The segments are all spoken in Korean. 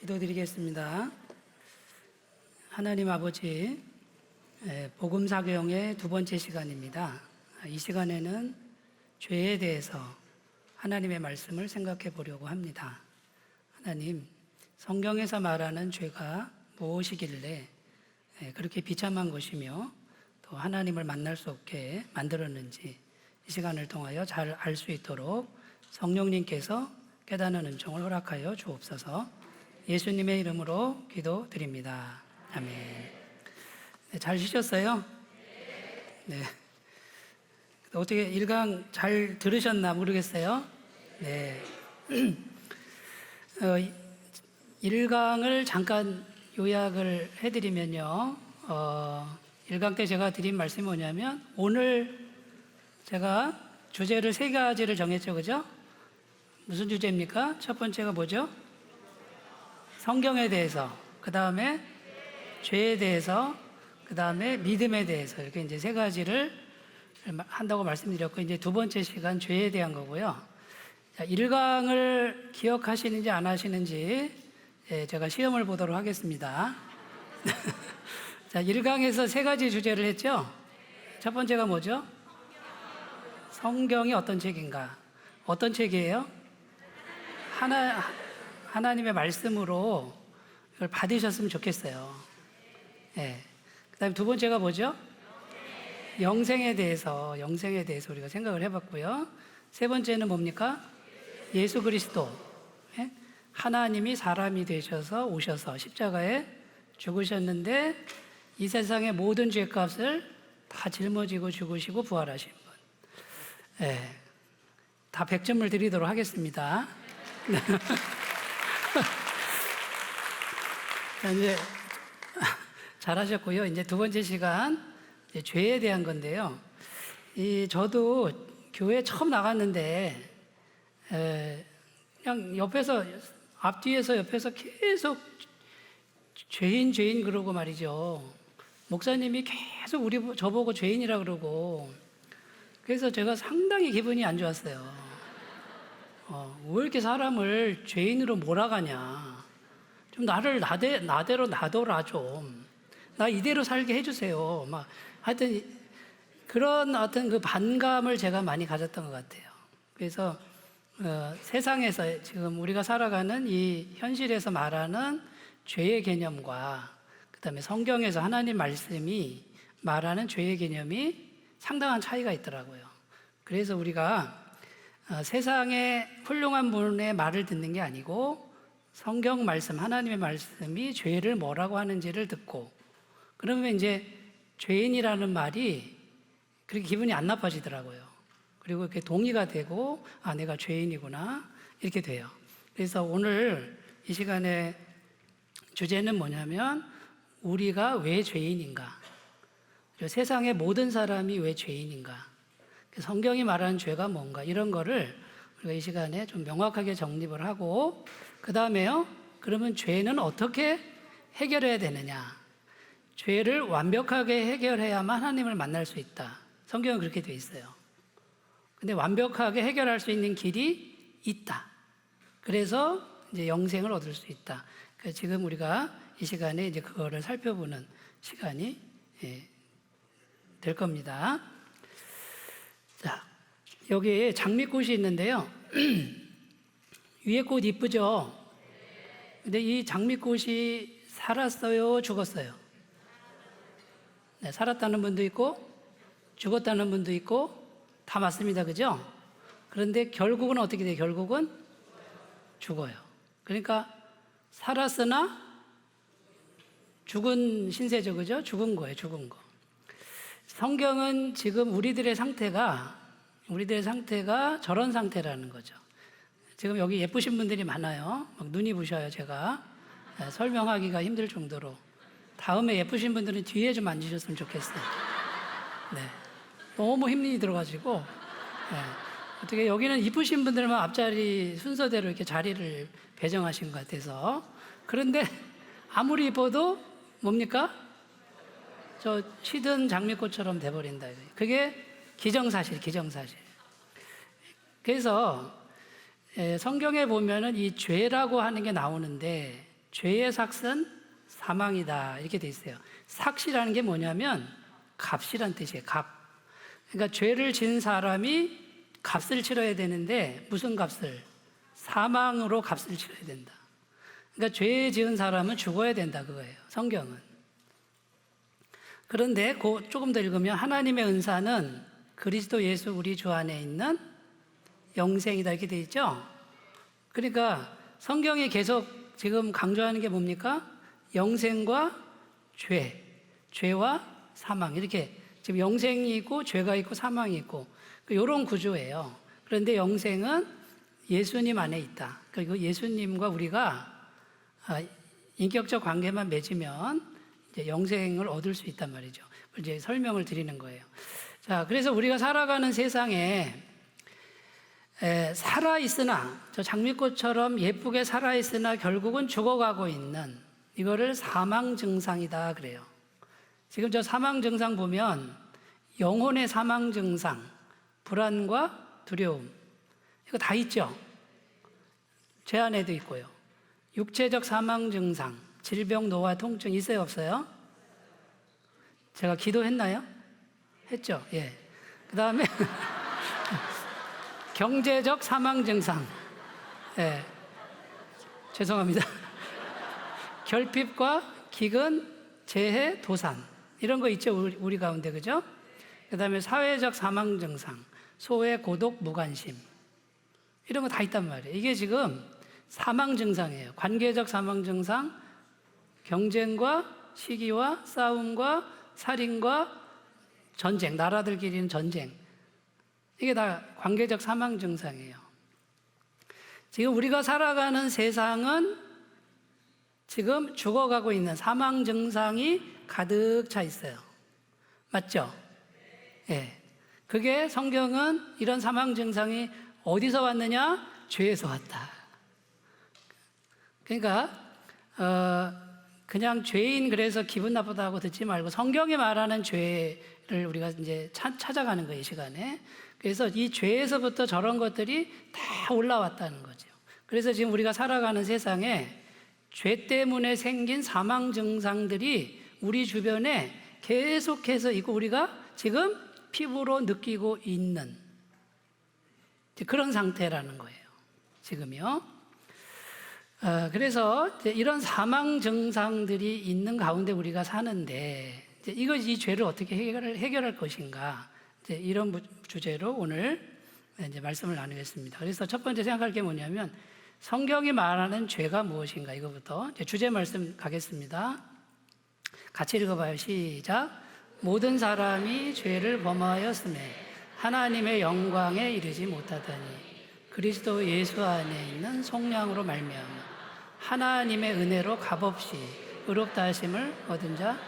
기도드리겠습니다. 하나님 아버지, 복음 사교용의 두 번째 시간입니다. 이 시간에는 죄에 대해서 하나님의 말씀을 생각해 보려고 합니다. 하나님, 성경에서 말하는 죄가 무엇이길래 그렇게 비참한 것이며 또 하나님을 만날 수 없게 만들었는지 이 시간을 통하여 잘 알 수 있도록 성령님께서 깨닫는 은총을 허락하여 주옵소서. 예수님의 이름으로 기도드립니다. 아멘. 네, 잘 쉬셨어요? 네. 어떻게 1강 잘 들으셨나 모르겠어요? 네. 1강을 잠깐 요약을 해드리면요. 1강 때 제가 드린 말씀이 뭐냐면, 오늘 제가 주제를 3가지를 정했죠. 그죠? 무슨 주제입니까? 첫 번째가 뭐죠? 성경에 대해서, 그 다음에 죄에 대해서, 그 다음에 믿음에 대해서, 이렇게 이제 3가지를 한다고 말씀드렸고, 이제 두 번째 시간 죄에 대한 거고요. 자, 1강을 기억하시는지 안 하시는지 제가 시험을 보도록 하겠습니다. 자, 1강에서 3가지 주제를 했죠? 첫 번째가 뭐죠? 성경이 어떤 책인가? 어떤 책이에요? 하나님의 말씀으로 이걸 받으셨으면 좋겠어요. 네. 그 다음에 두 번째가 뭐죠? 영생에 대해서 우리가 생각을 해봤고요. 세 번째는 뭡니까? 예수 그리스도. 네? 하나님이 사람이 되셔서 오셔서 십자가에 죽으셨는데 이 세상의 모든 죄값을 다 짊어지고 죽으시고 부활하신 분. 네. 다 100점을 드리도록 하겠습니다. 이제 잘하셨고요. 이제 두 번째 시간 이제 죄에 대한 건데요. 저도 교회 처음 나갔는데 그냥 앞뒤에서 옆에서 계속 죄인 그러고 말이죠. 목사님이 계속 저보고 죄인이라 그러고, 그래서 제가 상당히 기분이 안 좋았어요. 왜 이렇게 사람을 죄인으로 몰아가냐. 좀 나를 나대로 놔둬라 좀. 나 이대로 살게 해주세요. 하여튼 그런 어떤 그 반감을 제가 많이 가졌던 것 같아요. 그래서 세상에서 지금 우리가 살아가는 이 현실에서 말하는 죄의 개념과 그다음에 성경에서 하나님 말씀이 말하는 죄의 개념이 상당한 차이가 있더라고요. 그래서 우리가 세상의 훌륭한 분의 말을 듣는 게 아니고 성경 말씀, 하나님의 말씀이 죄를 뭐라고 하는지를 듣고, 그러면 이제 죄인이라는 말이 그렇게 기분이 안 나빠지더라고요. 그리고 이렇게 동의가 되고, 내가 죄인이구나, 이렇게 돼요. 그래서 오늘 이 시간에 주제는 뭐냐면, 우리가 왜 죄인인가? 세상의 모든 사람이 왜 죄인인가? 성경이 말하는 죄가 뭔가, 이런 거를 우리가 이 시간에 좀 명확하게 정립을 하고, 그 다음에요, 그러면 죄는 어떻게 해결해야 되느냐? 죄를 완벽하게 해결해야만 하나님을 만날 수 있다. 성경은 그렇게 돼 있어요. 근데 완벽하게 해결할 수 있는 길이 있다. 그래서 이제 영생을 얻을 수 있다. 그래서 지금 우리가 이 시간에 이제 그거를 살펴보는 시간이 될 겁니다. 자, 여기에 장미꽃이 있는데요. 위에 꽃 이쁘죠? 근데 이 장미꽃이 살았어요? 죽었어요? 네, 살았다는 분도 있고 죽었다는 분도 있고 다 맞습니다. 그죠? 그런데 결국은 어떻게 돼요? 결국은 죽어요. 그러니까 살았으나 죽은 신세죠. 그죠? 죽은 거예요. 죽은 거. 성경은 지금 우리들의 상태가 저런 상태라는 거죠. 지금 여기 예쁘신 분들이 많아요. 막 눈이 부셔요. 제가 설명하기가 힘들 정도로. 다음에 예쁘신 분들은 뒤에 좀 앉으셨으면 좋겠어요. 네. 너무 힘이 들어가지고. 네. 어떻게 여기는 이쁘신 분들만 앞자리 순서대로 이렇게 자리를 배정하신 것 같아서. 그런데 아무리 이뻐도 뭡니까? 저 시든 장미꽃처럼 돼버린다. 그게 기정사실. 그래서 성경에 보면은 이 죄라고 하는 게 나오는데, 죄의 삭은 사망이다. 이렇게 돼 있어요. 삭이라는 게 뭐냐면 값이란 뜻이에요. 값. 그러니까 죄를 지은 사람이 값을 치러야 되는데 무슨 값을? 사망으로 값을 치러야 된다. 그러니까 죄 지은 사람은 죽어야 된다 그거예요. 성경은. 그런데 조금 더 읽으면 하나님의 은사는 그리스도 예수 우리 주 안에 있는 영생이다 이렇게 돼 있죠. 그러니까 성경이 계속 지금 강조하는 게 뭡니까? 영생과 죄, 죄와 사망 이렇게 지금 영생이 있고 죄가 있고 사망이 있고 이런 구조예요. 그런데 영생은 예수님 안에 있다. 그리고 예수님과 우리가 인격적 관계만 맺으면 이제 영생을 얻을 수 있단 말이죠. 이제 설명을 드리는 거예요. 자, 그래서 우리가 살아가는 세상에 살아있으나 저 장미꽃처럼 예쁘게 살아있으나 결국은 죽어가고 있는 이거를 사망 증상이다 그래요. 지금 저 사망 증상 보면 영혼의 사망 증상, 불안과 두려움 이거 다 있죠. 제 안에도 있고요. 육체적 사망 증상, 질병, 노화, 통증 있어요, 없어요? 제가 기도했나요? 했죠. 예. 그 다음에 경제적 사망 증상. 예. 죄송합니다. 결핍과 기근, 재해, 도산. 이런 거 있죠, 우리 가운데, 그죠? 그 다음에 사회적 사망 증상, 소외, 고독, 무관심. 이런 거 다 있단 말이에요. 이게 지금 사망 증상이에요. 관계적 사망 증상, 경쟁과 시기와 싸움과 살인과 전쟁, 나라들끼리는 전쟁. 이게 다 관계적 사망 증상이에요. 지금 우리가 살아가는 세상은 지금 죽어가고 있는 사망 증상이 가득 차 있어요. 맞죠? 예. 그게 성경은 이런 사망 증상이 어디서 왔느냐? 죄에서 왔다. 그러니까 그냥 죄인 그래서 기분 나쁘다고 듣지 말고 성경이 말하는 죄를 우리가 이제 찾아가는 거예요, 이 시간에. 그래서 이 죄에서부터 저런 것들이 다 올라왔다는 거죠. 그래서 지금 우리가 살아가는 세상에 죄 때문에 생긴 사망 증상들이 우리 주변에 계속해서 있고 우리가 지금 피부로 느끼고 있는 그런 상태라는 거예요. 지금요. 그래서 이런 사망 증상들이 있는 가운데 우리가 사는데 이 죄를 어떻게 해결할 것인가 이런 주제로 오늘 이제 말씀을 나누겠습니다. 그래서 첫 번째 생각할 게 뭐냐면 성경이 말하는 죄가 무엇인가 이거부터 주제 말씀 가겠습니다. 같이 읽어봐요. 시작. 모든 사람이 죄를 범하였음에 하나님의 영광에 이르지 못하더니 그리스도 예수 안에 있는 속량으로 말미암아 하나님의 은혜로 값없이 의롭다 하심을 얻은 자.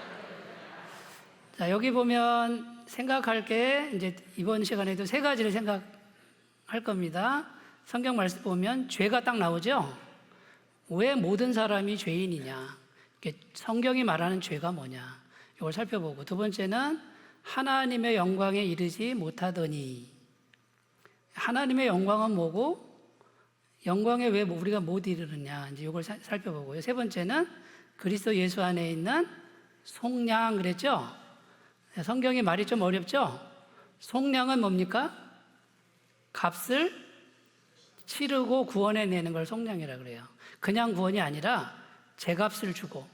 자, 여기 보면 생각할 게 이제 이번 시간에도 세 가지를 생각할 겁니다. 성경 말씀 보면 죄가 딱 나오죠. 왜 모든 사람이 죄인이냐? 성경이 말하는 죄가 뭐냐? 이걸 살펴보고 두 번째는 하나님의 영광에 이르지 못하더니 하나님의 영광은 뭐고 영광에 왜 우리가 못 이르느냐 이제 이걸 살펴보고요. 세 번째는 그리스도 예수 안에 있는 속량 그랬죠? 성경이 말이 좀 어렵죠? 속량은 뭡니까? 값을 치르고 구원해내는 걸 속량이라 그래요. 그냥 구원이 아니라 제값을 주고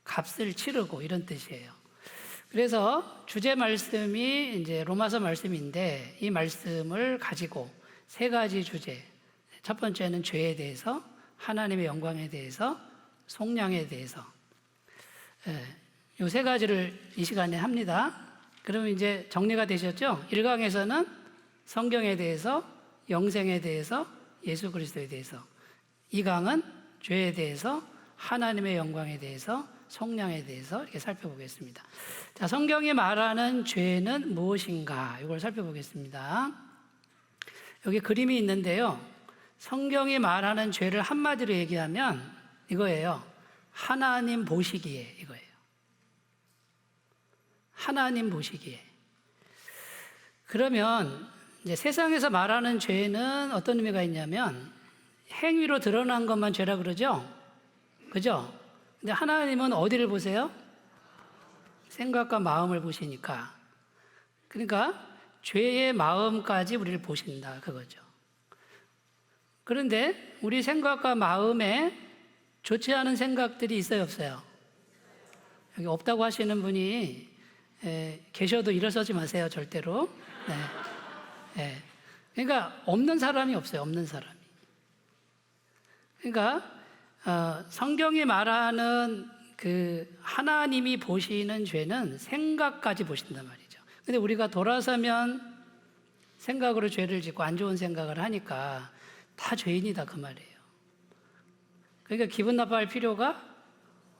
값을 치르고 이런 뜻이에요. 그래서 주제 말씀이 이제 로마서 말씀인데 이 말씀을 가지고 세 가지 주제. 첫 번째는 죄에 대해서, 하나님의 영광에 대해서, 속량에 대해서. 이 세 가지를 이 시간에 합니다. 그러면 이제 정리가 되셨죠? 1강에서는 성경에 대해서, 영생에 대해서, 예수 그리스도에 대해서. 2강은 죄에 대해서, 하나님의 영광에 대해서, 속량에 대해서 이렇게 살펴보겠습니다. 자, 성경이 말하는 죄는 무엇인가? 이걸 살펴보겠습니다. 여기 그림이 있는데요. 성경이 말하는 죄를 한마디로 얘기하면 이거예요. 하나님 보시기에 이거예요. 하나님 보시기에. 그러면 이제 세상에서 말하는 죄는 어떤 의미가 있냐면 행위로 드러난 것만 죄라 그러죠? 그죠? 근데 하나님은 어디를 보세요? 생각과 마음을 보시니까. 그러니까 죄의 마음까지 우리를 보신다 그거죠. 그런데 우리 생각과 마음에 좋지 않은 생각들이 있어요, 없어요? 여기 없다고 하시는 분이 계셔도 일어서지 마세요, 절대로. 네. 그러니까 없는 사람이 없어요, 없는 사람이. 그러니까 성경이 말하는 그 하나님이 보시는 죄는 생각까지 보신단 말이죠. 근데 우리가 돌아서면 생각으로 죄를 짓고 안 좋은 생각을 하니까 다 죄인이다 그 말이에요. 그러니까 기분 나빠할 필요가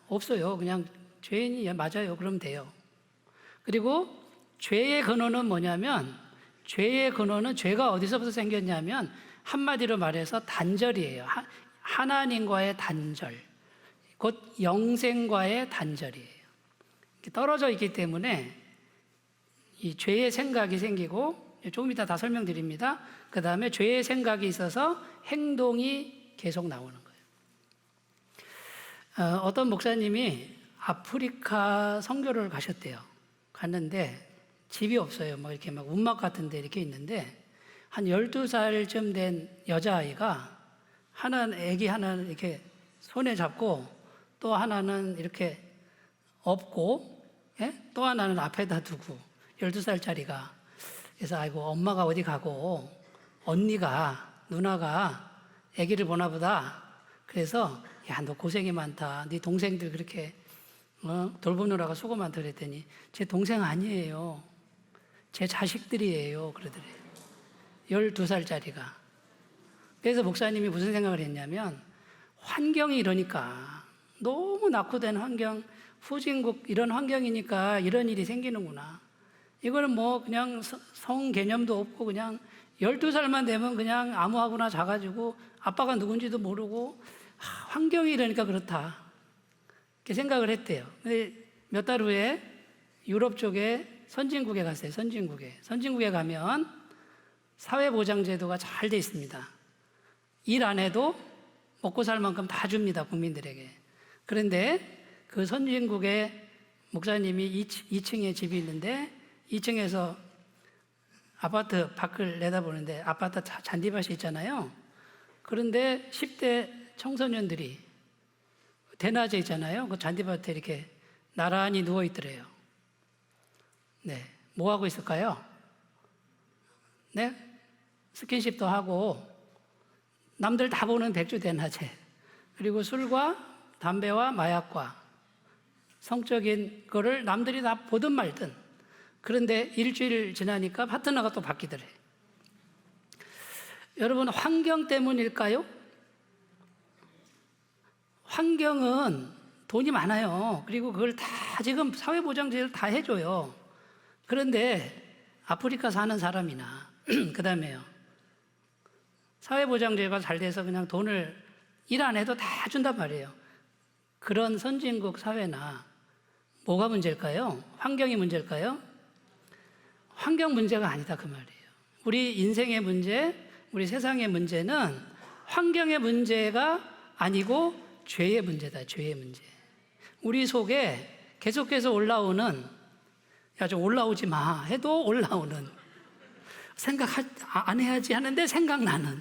없어요. 그냥 죄인이 맞아요. 그러면 돼요. 그리고 죄의 근원은 뭐냐면, 죄의 근원은 죄가 어디서부터 생겼냐면 한마디로 말해서 단절이에요. 하나님과의 단절, 곧 영생과의 단절이에요. 떨어져 있기 때문에 이 죄의 생각이 생기고, 조금 이따 다 설명드립니다. 그 다음에 죄의 생각이 있어서 행동이 계속 나오는 거예요. 어떤 목사님이 아프리카 선교를 가셨대요. 갔는데 집이 없어요. 막 이렇게 막 운막 같은 데 이렇게 있는데, 한 12살쯤 된 여자아이가 애기 하나는 이렇게 손에 잡고 또 하나는 이렇게 업고, 또 하나는 앞에다 두고, 12살짜리가. 그래서 아이고 엄마가 어디 가고 누나가 아기를 보나 보다. 그래서 야, 너 고생이 많다. 네 동생들 그렇게 돌보느라고 수고 많다 그랬더니 제 동생 아니에요. 제 자식들이에요. 그러더래요. 12살짜리가. 그래서 목사님이 무슨 생각을 했냐면, 환경이 이러니까, 너무 낙후된 환경, 후진국 이런 환경이니까 이런 일이 생기는구나. 이거는 뭐 그냥 성 개념도 없고 그냥 12살만 되면 그냥 아무하고나 자가지고 아빠가 누군지도 모르고 환경이 이러니까 그렇다. 이렇게 생각을 했대요. 근데 몇 달 후에 유럽 쪽에 선진국에 갔어요. 선진국에 가면 사회보장제도가 잘 돼 있습니다. 일 안 해도 먹고 살 만큼 다 줍니다, 국민들에게. 그런데 그 선진국에 목사님이 2층에 집이 있는데 2층에서 아파트 밖을 내다보는데 아파트 잔디밭이 있잖아요. 그런데 10대 청소년들이 대낮에 있잖아요. 그 잔디밭에 이렇게 나란히 누워 있더래요. 네. 뭐 하고 있을까요? 네? 스킨십도 하고, 남들 다 보는 백주 대낮에, 그리고 술과 담배와 마약과 성적인 거를 남들이 다 보든 말든. 그런데 일주일 지나니까 파트너가 또 바뀌더래. 여러분, 환경 때문일까요? 환경은 돈이 많아요. 그리고 그걸 다 지금 사회보장제를 다 해줘요. 그런데 아프리카 사는 사람이나 그 다음에요, 사회보장제가 잘 돼서 그냥 돈을 일 안 해도 다 준단 말이에요. 그런 선진국 사회나 뭐가 문제일까요? 환경이 문제일까요? 환경 문제가 아니다 그 말이에요. 우리 인생의 문제, 우리 세상의 문제는 환경의 문제가 아니고 죄의 문제다. 죄의 문제. 우리 속에 계속해서 올라오는, 야 좀 올라오지 마 해도 올라오는, 생각 안 해야지 하는데 생각나는,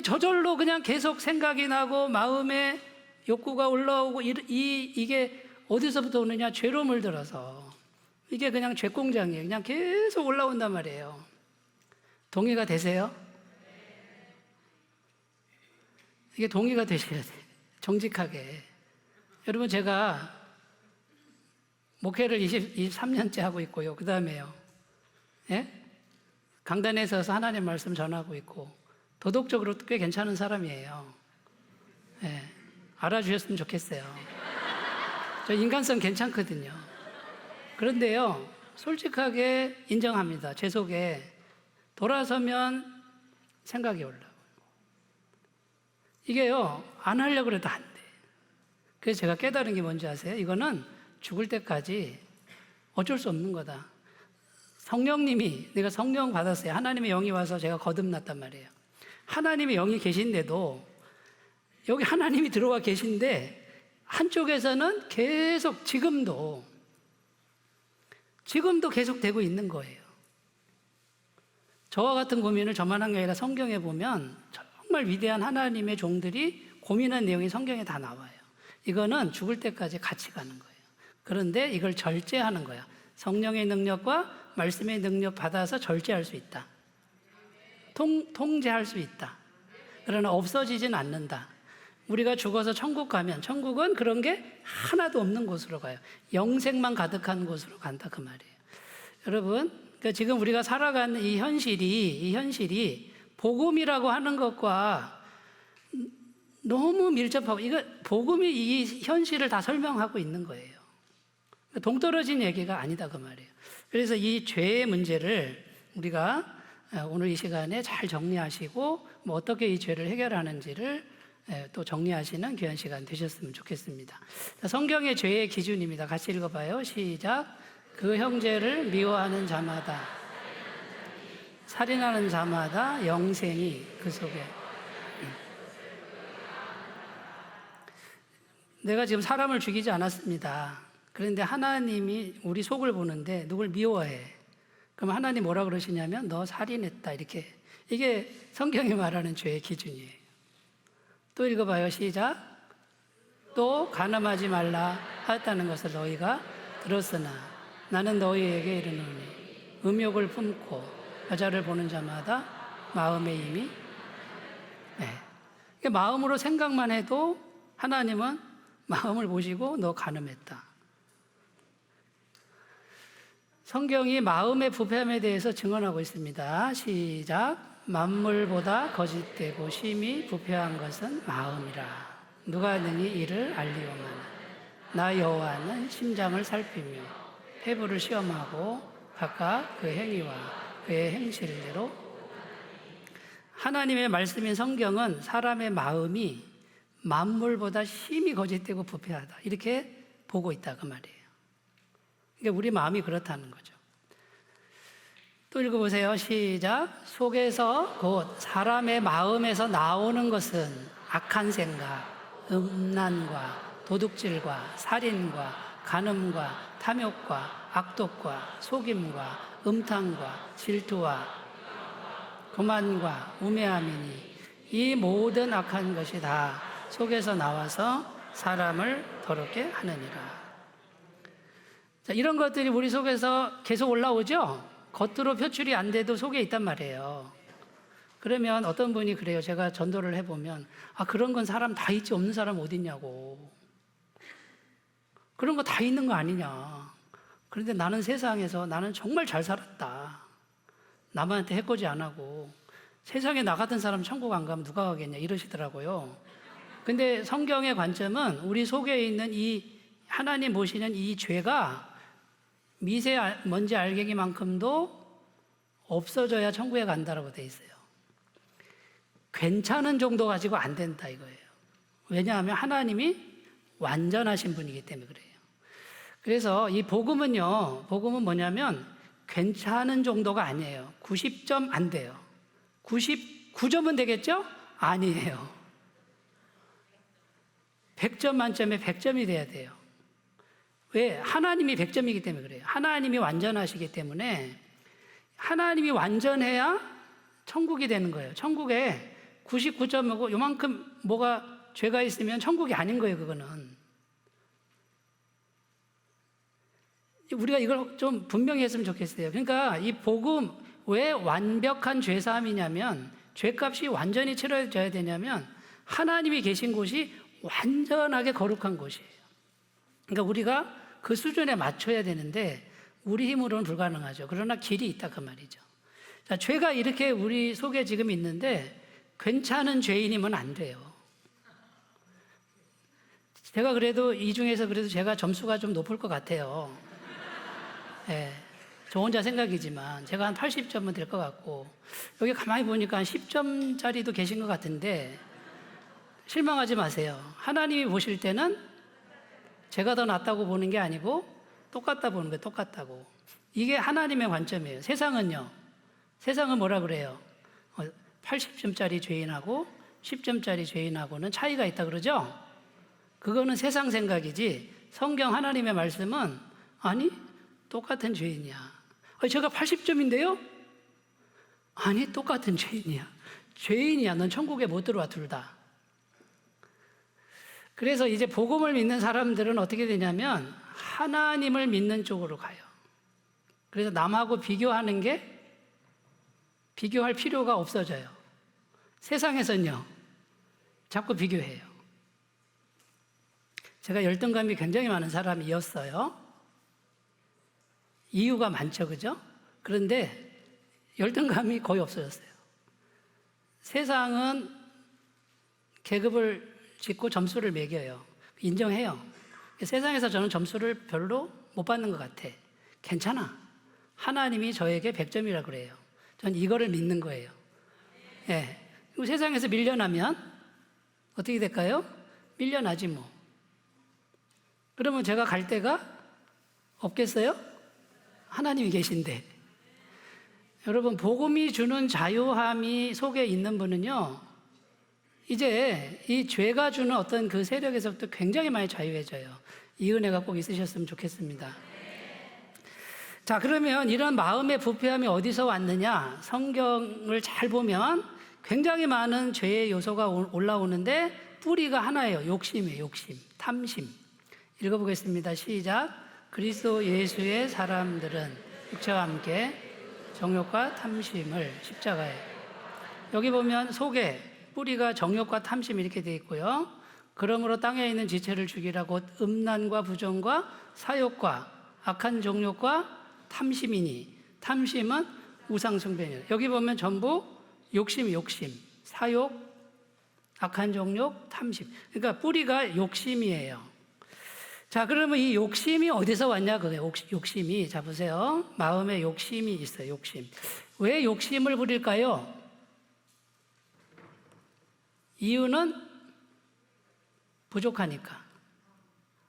저절로 그냥 계속 생각이 나고 마음에 욕구가 올라오고, 이게 어디서부터 오느냐? 죄로 물들어서. 이게 그냥 죄공장이에요. 그냥 계속 올라온단 말이에요. 동의가 되세요? 이게 동의가 되셔야 돼요. 정직하게. 여러분, 제가 목회를 23년째 하고 있고요. 그 다음에요, 강단에 서서 하나님 말씀 전하고 있고, 도덕적으로 꽤 괜찮은 사람이에요. 알아주셨으면 좋겠어요. 저 인간성 괜찮거든요. 그런데요, 솔직하게 인정합니다. 제 속에 돌아서면 생각이 올라와요. 이게요, 안 하려고 해도 안 돼. 그래서 제가 깨달은 게 뭔지 아세요? 이거는 죽을 때까지 어쩔 수 없는 거다. 성령님이, 내가 성령 받았어요. 하나님의 영이 와서 제가 거듭났단 말이에요. 하나님의 영이 계신데도 여기 하나님이 들어와 계신데 한쪽에서는 계속 지금도 계속 되고 있는 거예요. 저와 같은 고민을 저만 한 게 아니라 성경에 보면 정말 위대한 하나님의 종들이 고민한 내용이 성경에 다 나와요. 이거는 죽을 때까지 같이 가는 거예요. 그런데 이걸 절제하는 거야. 성령의 능력과 말씀의 능력 받아서 절제할 수 있다. 통제할 수 있다. 그러나 없어지진 않는다. 우리가 죽어서 천국 가면 천국은 그런 게 하나도 없는 곳으로 가요. 영생만 가득한 곳으로 간다 그 말이에요. 여러분, 그러니까 지금 우리가 살아가는 이 현실이 복음이라고 하는 것과 너무 밀접하고, 이거 복음이 이 현실을 다 설명하고 있는 거예요. 동떨어진 얘기가 아니다 그 말이에요. 그래서 이 죄의 문제를 우리가 오늘 이 시간에 잘 정리하시고 뭐 어떻게 이 죄를 해결하는지를 또 정리하시는 귀한 시간 되셨으면 좋겠습니다. 성경의 죄의 기준입니다. 같이 읽어봐요. 시작. 그 형제를 미워하는 자마다, 살인하는 자마다 영생이 그 속에. 내가 지금 사람을 죽이지 않았습니다. 그런데 하나님이 우리 속을 보는데 누굴 미워해. 그럼 하나님 뭐라 그러시냐면 너 살인했다 이렇게. 이게 성경이 말하는 죄의 기준이에요. 또 읽어봐요. 시작. 또 간음하지 말라 하였다는 것을 너희가 들었으나 나는 너희에게 이르노니 음욕을 품고 여자를 보는 자마다 마음에 이미 마음으로 생각만 해도 하나님은 마음을 보시고 너 간음했다. 성경이 마음의 부패함에 대해서 증언하고 있습니다. 시작. 만물보다 거짓되고 심히 부패한 것은 마음이라. 누가 능히 이를 알리오마나. 나 여호와는 심장을 살피며 폐부를 시험하고 각각 그 행위와 그의 행실대로. 하나님의 말씀인 성경은 사람의 마음이 만물보다 심히 거짓되고 부패하다 이렇게 보고 있다 그 말이에요. 그러니까 우리 마음이 그렇다는 거죠. 또 읽어보세요. 시작. 속에서 곧 사람의 마음에서 나오는 것은 악한 생각, 음란과 도둑질과 살인과 간음과 탐욕과 악독과 속임과 음탕과 질투와 교만과 우매함이니 이 모든 악한 것이 다 속에서 나와서 사람을 더럽게 하느니라. 자, 이런 것들이 우리 속에서 계속 올라오죠? 겉으로 표출이 안 돼도 속에 있단 말이에요. 그러면 어떤 분이 그래요. 제가 전도를 해보면 그런 건 사람 다 있지 없는 사람 어디 있냐고. 그런 거 다 있는 거 아니냐. 그런데 나는 세상에서 나는 정말 잘 살았다. 남한테 해코지 안 하고 세상에 나 같은 사람 천국 안 가면 누가 가겠냐 이러시더라고요. 근데 성경의 관점은 우리 속에 있는 이 하나님 보시는 이 죄가 미세먼지 알갱이만큼도 없어져야 천국에 간다라고 돼 있어요. 괜찮은 정도 가지고 안 된다 이거예요. 왜냐하면 하나님이 완전하신 분이기 때문에 그래요. 그래서 이 복음은 뭐냐면 괜찮은 정도가 아니에요. 90점 안 돼요. 99점은 되겠죠? 아니에요. 100점 만점에 100점이 돼야 돼요. 왜? 하나님이 100점이기 때문에 그래요. 하나님이 완전하시기 때문에 하나님이 완전해야 천국이 되는 거예요. 천국에 99점이고 요만큼 뭐가 죄가 있으면 천국이 아닌 거예요. 그거는. 우리가 이걸 좀 분명히 했으면 좋겠어요. 그러니까 이 복음 왜 완벽한 죄사함이냐면 죄값이 완전히 치러져야 되냐면 하나님이 계신 곳이 완전하게 거룩한 곳이에요. 그러니까 우리가 그 수준에 맞춰야 되는데 우리 힘으로는 불가능하죠. 그러나 길이 있다 그 말이죠. 자, 죄가 이렇게 우리 속에 지금 있는데 괜찮은 죄인이면 안 돼요. 제가 그래도 이 중에서 그래도 제가 점수가 좀 높을 것 같아요. 네, 저 혼자 생각이지만 제가 한 80점은 될 것 같고 여기 가만히 보니까 한 10점짜리도 계신 것 같은데 실망하지 마세요. 하나님이 보실 때는 제가 더 낫다고 보는 게 아니고 똑같다 보는 거예요. 똑같다고. 이게 하나님의 관점이에요. 세상은요. 세상은 뭐라 그래요? 80점짜리 죄인하고 10점짜리 죄인하고는 차이가 있다 그러죠? 그거는 세상 생각이지 성경 하나님의 말씀은 아니 똑같은 죄인이야. 제가 80점인데요? 아니 똑같은 죄인이야. 죄인이야. 넌 천국에 못 들어와 둘 다. 그래서 이제 복음을 믿는 사람들은 어떻게 되냐면 하나님을 믿는 쪽으로 가요. 그래서 남하고 비교하는 게 비교할 필요가 없어져요. 세상에서는요, 자꾸 비교해요. 제가 열등감이 굉장히 많은 사람이었어요. 이유가 많죠, 그죠? 그런데 열등감이 거의 없어졌어요. 세상은 계급을 짓고 점수를 매겨요. 인정해요. 세상에서 저는 점수를 별로 못 받는 것 같아. 괜찮아. 하나님이 저에게 100점이라 그래요. 전 이거를 믿는 거예요. 예. 세상에서 밀려나면 어떻게 될까요? 밀려나지 뭐. 그러면 제가 갈 데가 없겠어요? 하나님이 계신데. 여러분, 복음이 주는 자유함이 속에 있는 분은요, 이제 이 죄가 주는 어떤 그 세력에서부터 굉장히 많이 자유해져요. 이 은혜가 꼭 있으셨으면 좋겠습니다. 자, 그러면 이런 마음의 부패함이 어디서 왔느냐? 성경을 잘 보면 굉장히 많은 죄의 요소가 올라오는데 뿌리가 하나예요. 욕심이에요. 욕심, 탐심. 읽어보겠습니다. 시작. 그리스도 예수의 사람들은 육체와 함께 정욕과 탐심을 십자가에. 여기 보면 속에 뿌리가 정욕과 탐심 이렇게 되어 있고요. 그러므로 땅에 있는 지체를 죽이라 곧 음란과 부정과 사욕과 악한 정욕과 탐심이니. 탐심은 우상숭배예요. 여기 보면 전부 욕심, 사욕, 악한 정욕, 탐심. 그러니까 뿌리가 욕심이에요. 자, 그러면 이 욕심이 어디서 왔냐? 그거예요. 욕심이. 자, 보세요. 마음에 욕심이 있어요. 욕심. 왜 욕심을 부릴까요? 이유는 부족하니까.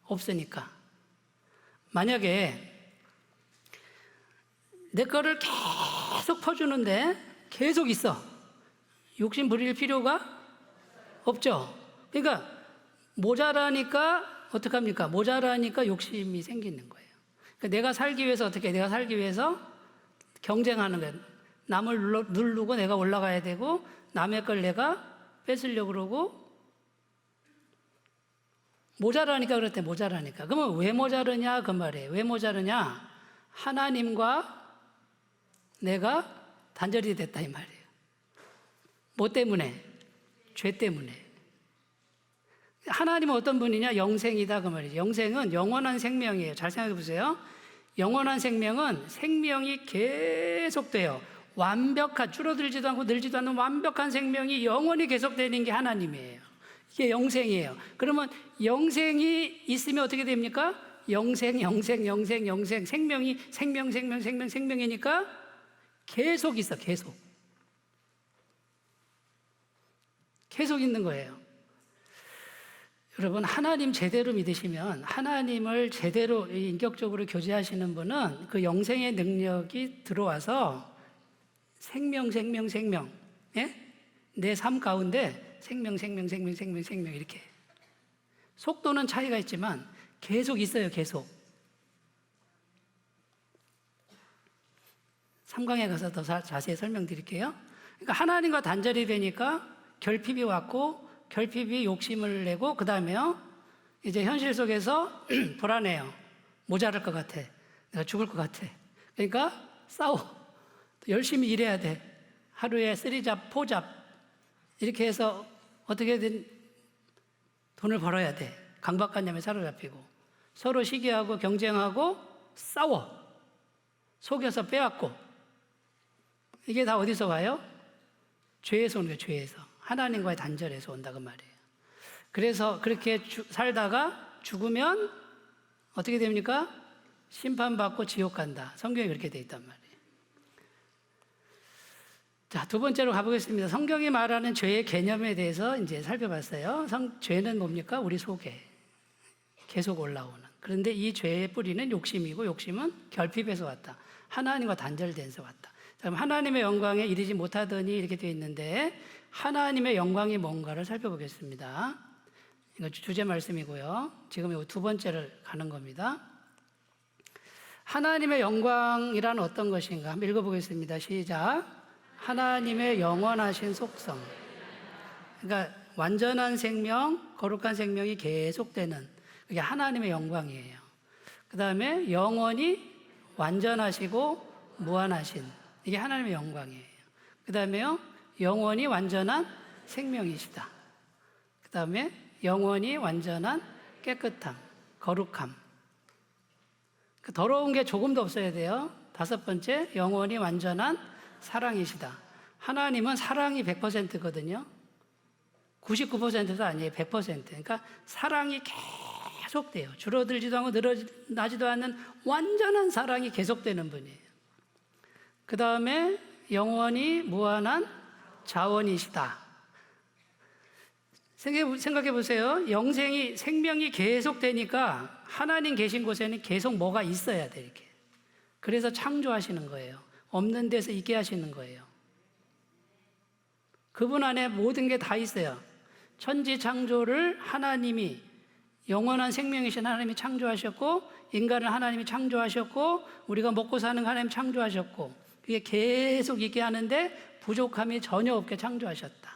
없으니까. 만약에 내 거를 계속 퍼주는데 계속 있어. 욕심 부릴 필요가 없죠. 그러니까 모자라니까 어떡합니까? 모자라니까 욕심이 생기는 거예요. 그러니까 내가 살기 위해서 어떻게? 내가 살기 위해서 경쟁하는 거예요. 남을 누르고 내가 올라가야 되고 남의 걸 내가 뺏으려고 그러고 모자라니까 그랬대. 모자라니까. 그러면 왜 모자르냐? 그 말이에요. 왜 모자르냐? 하나님과 내가 단절이 됐다 이 말이에요. 뭐 때문에? 죄 때문에. 하나님은 어떤 분이냐? 영생이다 그 말이죠. 영생은 영원한 생명이에요. 잘 생각해 보세요. 영원한 생명은 생명이 계속돼요. 완벽한, 줄어들지도 않고 늘지도 않는 완벽한 생명이 영원히 계속되는 게 하나님이에요. 이게 영생이에요. 그러면 영생이 있으면 어떻게 됩니까? 영생. 생명이 생명이니까 계속 있어, 계속. 계속 있는 거예요. 여러분, 하나님 제대로 믿으시면, 하나님을 제대로 인격적으로 교제하시는 분은 그 영생의 능력이 들어와서 생명. 예? 내 삶 가운데 생명 이렇게. 속도는 차이가 있지만 계속 있어요, 계속. 3강에 가서 더 자세히 설명드릴게요. 그러니까 하나님과 단절이 되니까 결핍이 왔고, 결핍이 욕심을 내고, 그 다음에요, 이제 현실 속에서 불안해요. 모자랄 것 같아. 내가 죽을 것 같아. 그러니까 싸워. 열심히 일해야 돼. 하루에 3잡, 4잡. 이렇게 해서 어떻게든 돈을 벌어야 돼. 강박관념에 사로잡히고. 서로 시기하고 경쟁하고 싸워. 속여서 빼앗고. 이게 다 어디서 와요? 죄에서 오는 거예요, 죄에서. 하나님과의 단절에서 온다고 말이에요. 그래서 그렇게 살다가 죽으면 어떻게 됩니까? 심판받고 지옥 간다. 성경에 그렇게 돼 있단 말이에요. 자, 두 번째로 가보겠습니다. 성경이 말하는 죄의 개념에 대해서 이제 살펴봤어요. 죄는 뭡니까? 우리 속에 계속 올라오는. 그런데 이 죄의 뿌리는 욕심이고, 욕심은 결핍에서 왔다. 하나님과 단절돼서 왔다. 그럼 하나님의 영광에 이르지 못하더니 이렇게 되어 있는데, 하나님의 영광이 뭔가를 살펴보겠습니다. 이거 주제 말씀이고요. 지금 이 두 번째를 가는 겁니다. 하나님의 영광이란 어떤 것인가? 한번 읽어보겠습니다. 시작. 하나님의 영원하신 속성. 그러니까 완전한 생명, 거룩한 생명이 계속되는 그게 하나님의 영광이에요. 그 다음에 영원히 완전하시고 무한하신 이게 하나님의 영광이에요. 그 다음에요, 영원히 완전한 생명이시다. 그 다음에 영원히 완전한 깨끗함, 거룩함. 더러운 게 조금도 없어야 돼요. 다섯 번째, 영원히 완전한 사랑이시다. 하나님은 사랑이 100%거든요. 99%도 아니에요. 100%. 그러니까 사랑이 계속돼요. 줄어들지도 않고 늘어나지도 않는 완전한 사랑이 계속되는 분이에요. 그 다음에 영원히 무한한 자원이시다. 생각해 보세요. 생명이 계속 되니까 하나님 계신 곳에는 계속 뭐가 있어야 돼, 이렇게. 그래서 창조하시는 거예요. 없는 데서 있게 하시는 거예요. 그분 안에 모든 게 다 있어요. 천지 창조를 하나님이, 영원한 생명이신 하나님이 창조하셨고, 인간을 하나님이 창조하셨고, 우리가 먹고 사는 거 하나님이 창조하셨고, 그게 계속 있게 하는데 부족함이 전혀 없게 창조하셨다.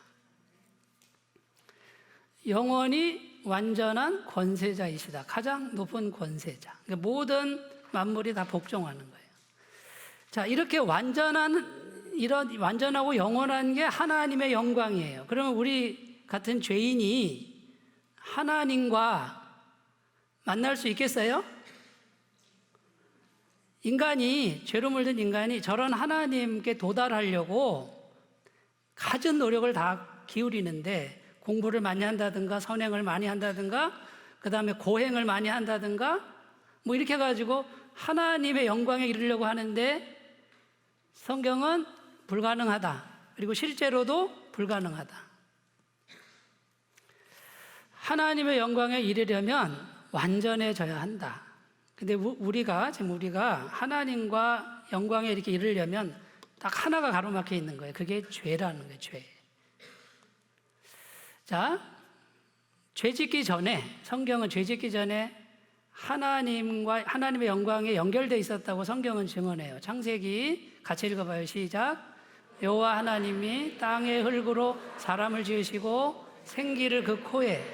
영원히 완전한 권세자이시다. 가장 높은 권세자. 그러니까 모든 만물이 다 복종하는 거예요. 자, 이렇게 이런 완전하고 영원한 게 하나님의 영광이에요. 그러면 우리 같은 죄인이 하나님과 만날 수 있겠어요? 죄로 물든 인간이 저런 하나님께 도달하려고 갖은 노력을 다 기울이는데, 공부를 많이 한다든가 선행을 많이 한다든가 그 다음에 고행을 많이 한다든가 뭐 이렇게 해가지고 하나님의 영광에 이르려고 하는데 성경은 불가능하다. 그리고 실제로도 불가능하다. 하나님의 영광에 이르려면 완전해져야 한다. 근데 우리가 하나님과 영광에 이렇게 이르려면 딱 하나가 가로막혀 있는 거예요. 그게 죄라는 거예요, 죄. 자, 성경은 죄 짓기 전에 하나님의 영광에 연결되어 있었다고 성경은 증언해요. 창세기 같이 읽어봐요. 시작. 여호와 하나님이 땅의 흙으로 사람을 지으시고 생기를 그 코에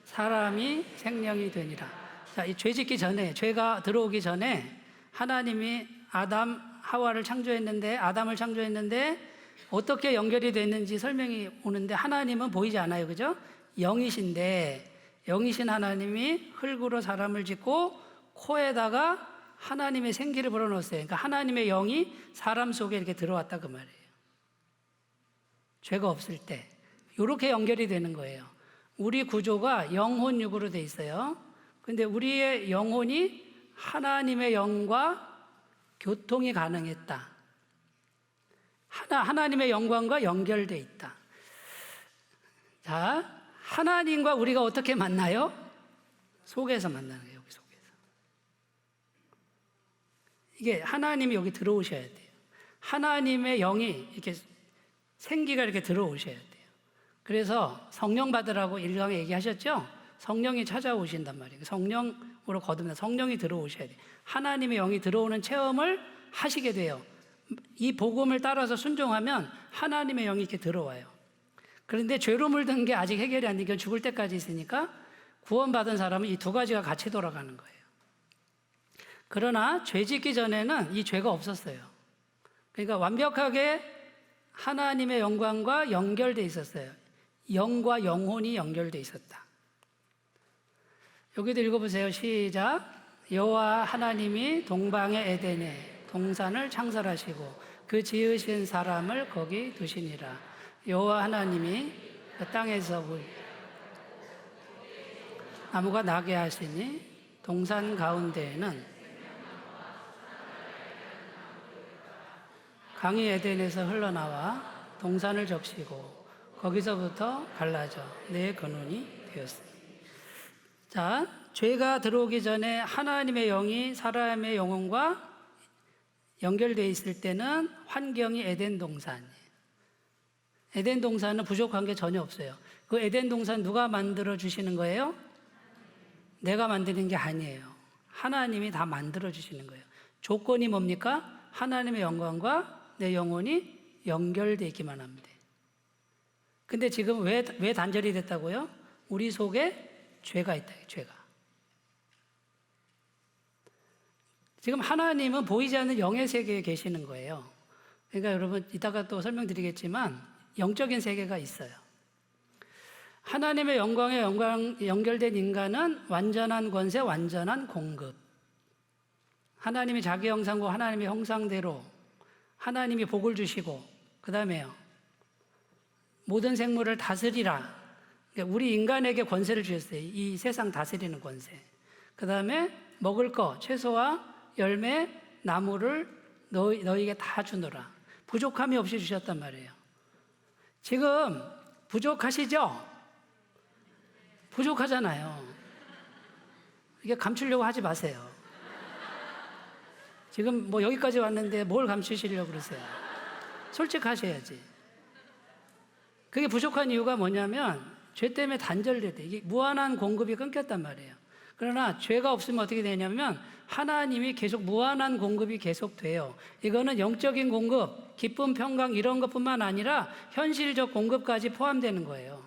사람이 생명이 되니라. 자, 이 죄가 들어오기 전에 하나님이 아담을 창조했는데 어떻게 연결이 됐는지 설명이 오는데 하나님은 보이지 않아요. 그죠? 영이신 하나님이 흙으로 사람을 짓고 코에다가 하나님의 생기를 불어넣었어요. 그러니까 하나님의 영이 사람 속에 이렇게 들어왔다 그 말이에요. 죄가 없을 때. 이렇게 연결이 되는 거예요. 우리 구조가 영혼 육으로 돼 있어요. 근데 우리의 영혼이 하나님의 영과 교통이 가능했다. 하나님의 영광과 연결되어 있다. 자, 하나님과 우리가 어떻게 만나요? 속에서 만나는 거예요. 여기 속에서. 이게 하나님이 여기 들어오셔야 돼요. 하나님의 영이 이렇게 생기가 이렇게 들어오셔야 돼요. 그래서 성령 받으라고 1강에 얘기하셨죠? 성령이 찾아오신단 말이에요. 성령으로 거듭나 성령이 들어오셔야 돼요. 하나님의 영이 들어오는 체험을 하시게 돼요. 이 복음을 따라서 순종하면 하나님의 영이 이렇게 들어와요. 그런데 죄로 물든 게 아직 해결이 안 되고 죽을 때까지 있으니까 구원받은 사람은 이 두 가지가 같이 돌아가는 거예요. 그러나 죄 짓기 전에는 이 죄가 없었어요. 그러니까 완벽하게 하나님의 영광과 연결되어 있었어요. 영과 영혼이 연결되어 있었다. 여기도 읽어보세요. 시작. 여호와 하나님이 동방의 에덴에 동산을 창설하시고 그 지으신 사람을 거기 두시니라. 여호와 하나님이 그 땅에서 나무가 나게 하시니 동산 가운데에는 강이 에덴에서 흘러나와 동산을 적시고 거기서부터 갈라져 내 근원이 되었습니다. 자, 죄가 들어오기 전에 하나님의 영이 사람의 영혼과 연결되어 있을 때는 환경이 에덴 동산이에요. 에덴 동산은 부족한 게 전혀 없어요. 그 에덴 동산 누가 만들어 주시는 거예요? 내가 만드는 게 아니에요. 하나님이 다 만들어 주시는 거예요. 조건이 뭡니까? 하나님의 영광과 내 영혼이 연결되어 있기만 하면 돼요. 근데 지금 왜 단절이 됐다고요? 우리 속에 죄가 있다, 죄가. 지금 하나님은 보이지 않는 영의 세계에 계시는 거예요. 그러니까 여러분, 이따가 또 설명드리겠지만, 영적인 세계가 있어요. 하나님의 영광에 연결된 인간은 완전한 권세, 완전한 공급. 하나님이 자기 형상과 하나님의 형상대로 하나님이 복을 주시고, 그 다음에요, 모든 생물을 다스리라. 그러니까 우리 인간에게 권세를 주셨어요. 이 세상 다스리는 권세. 그 다음에 먹을 거, 채소와 열매, 나무를 너희에게 다 주노라. 부족함이 없이 주셨단 말이에요. 지금 부족하시죠? 부족하잖아요. 이게 감추려고 하지 마세요. 지금 뭐 여기까지 왔는데 뭘 감추시려고 그러세요? 솔직하셔야지. 그게 부족한 이유가 뭐냐면 죄 때문에 단절됐대. 이게 무한한 공급이 끊겼단 말이에요. 그러나 죄가 없으면 어떻게 되냐면 하나님이 계속 무한한 공급이 계속돼요. 이거는 영적인 공급, 기쁨, 평강 이런 것뿐만 아니라 현실적 공급까지 포함되는 거예요.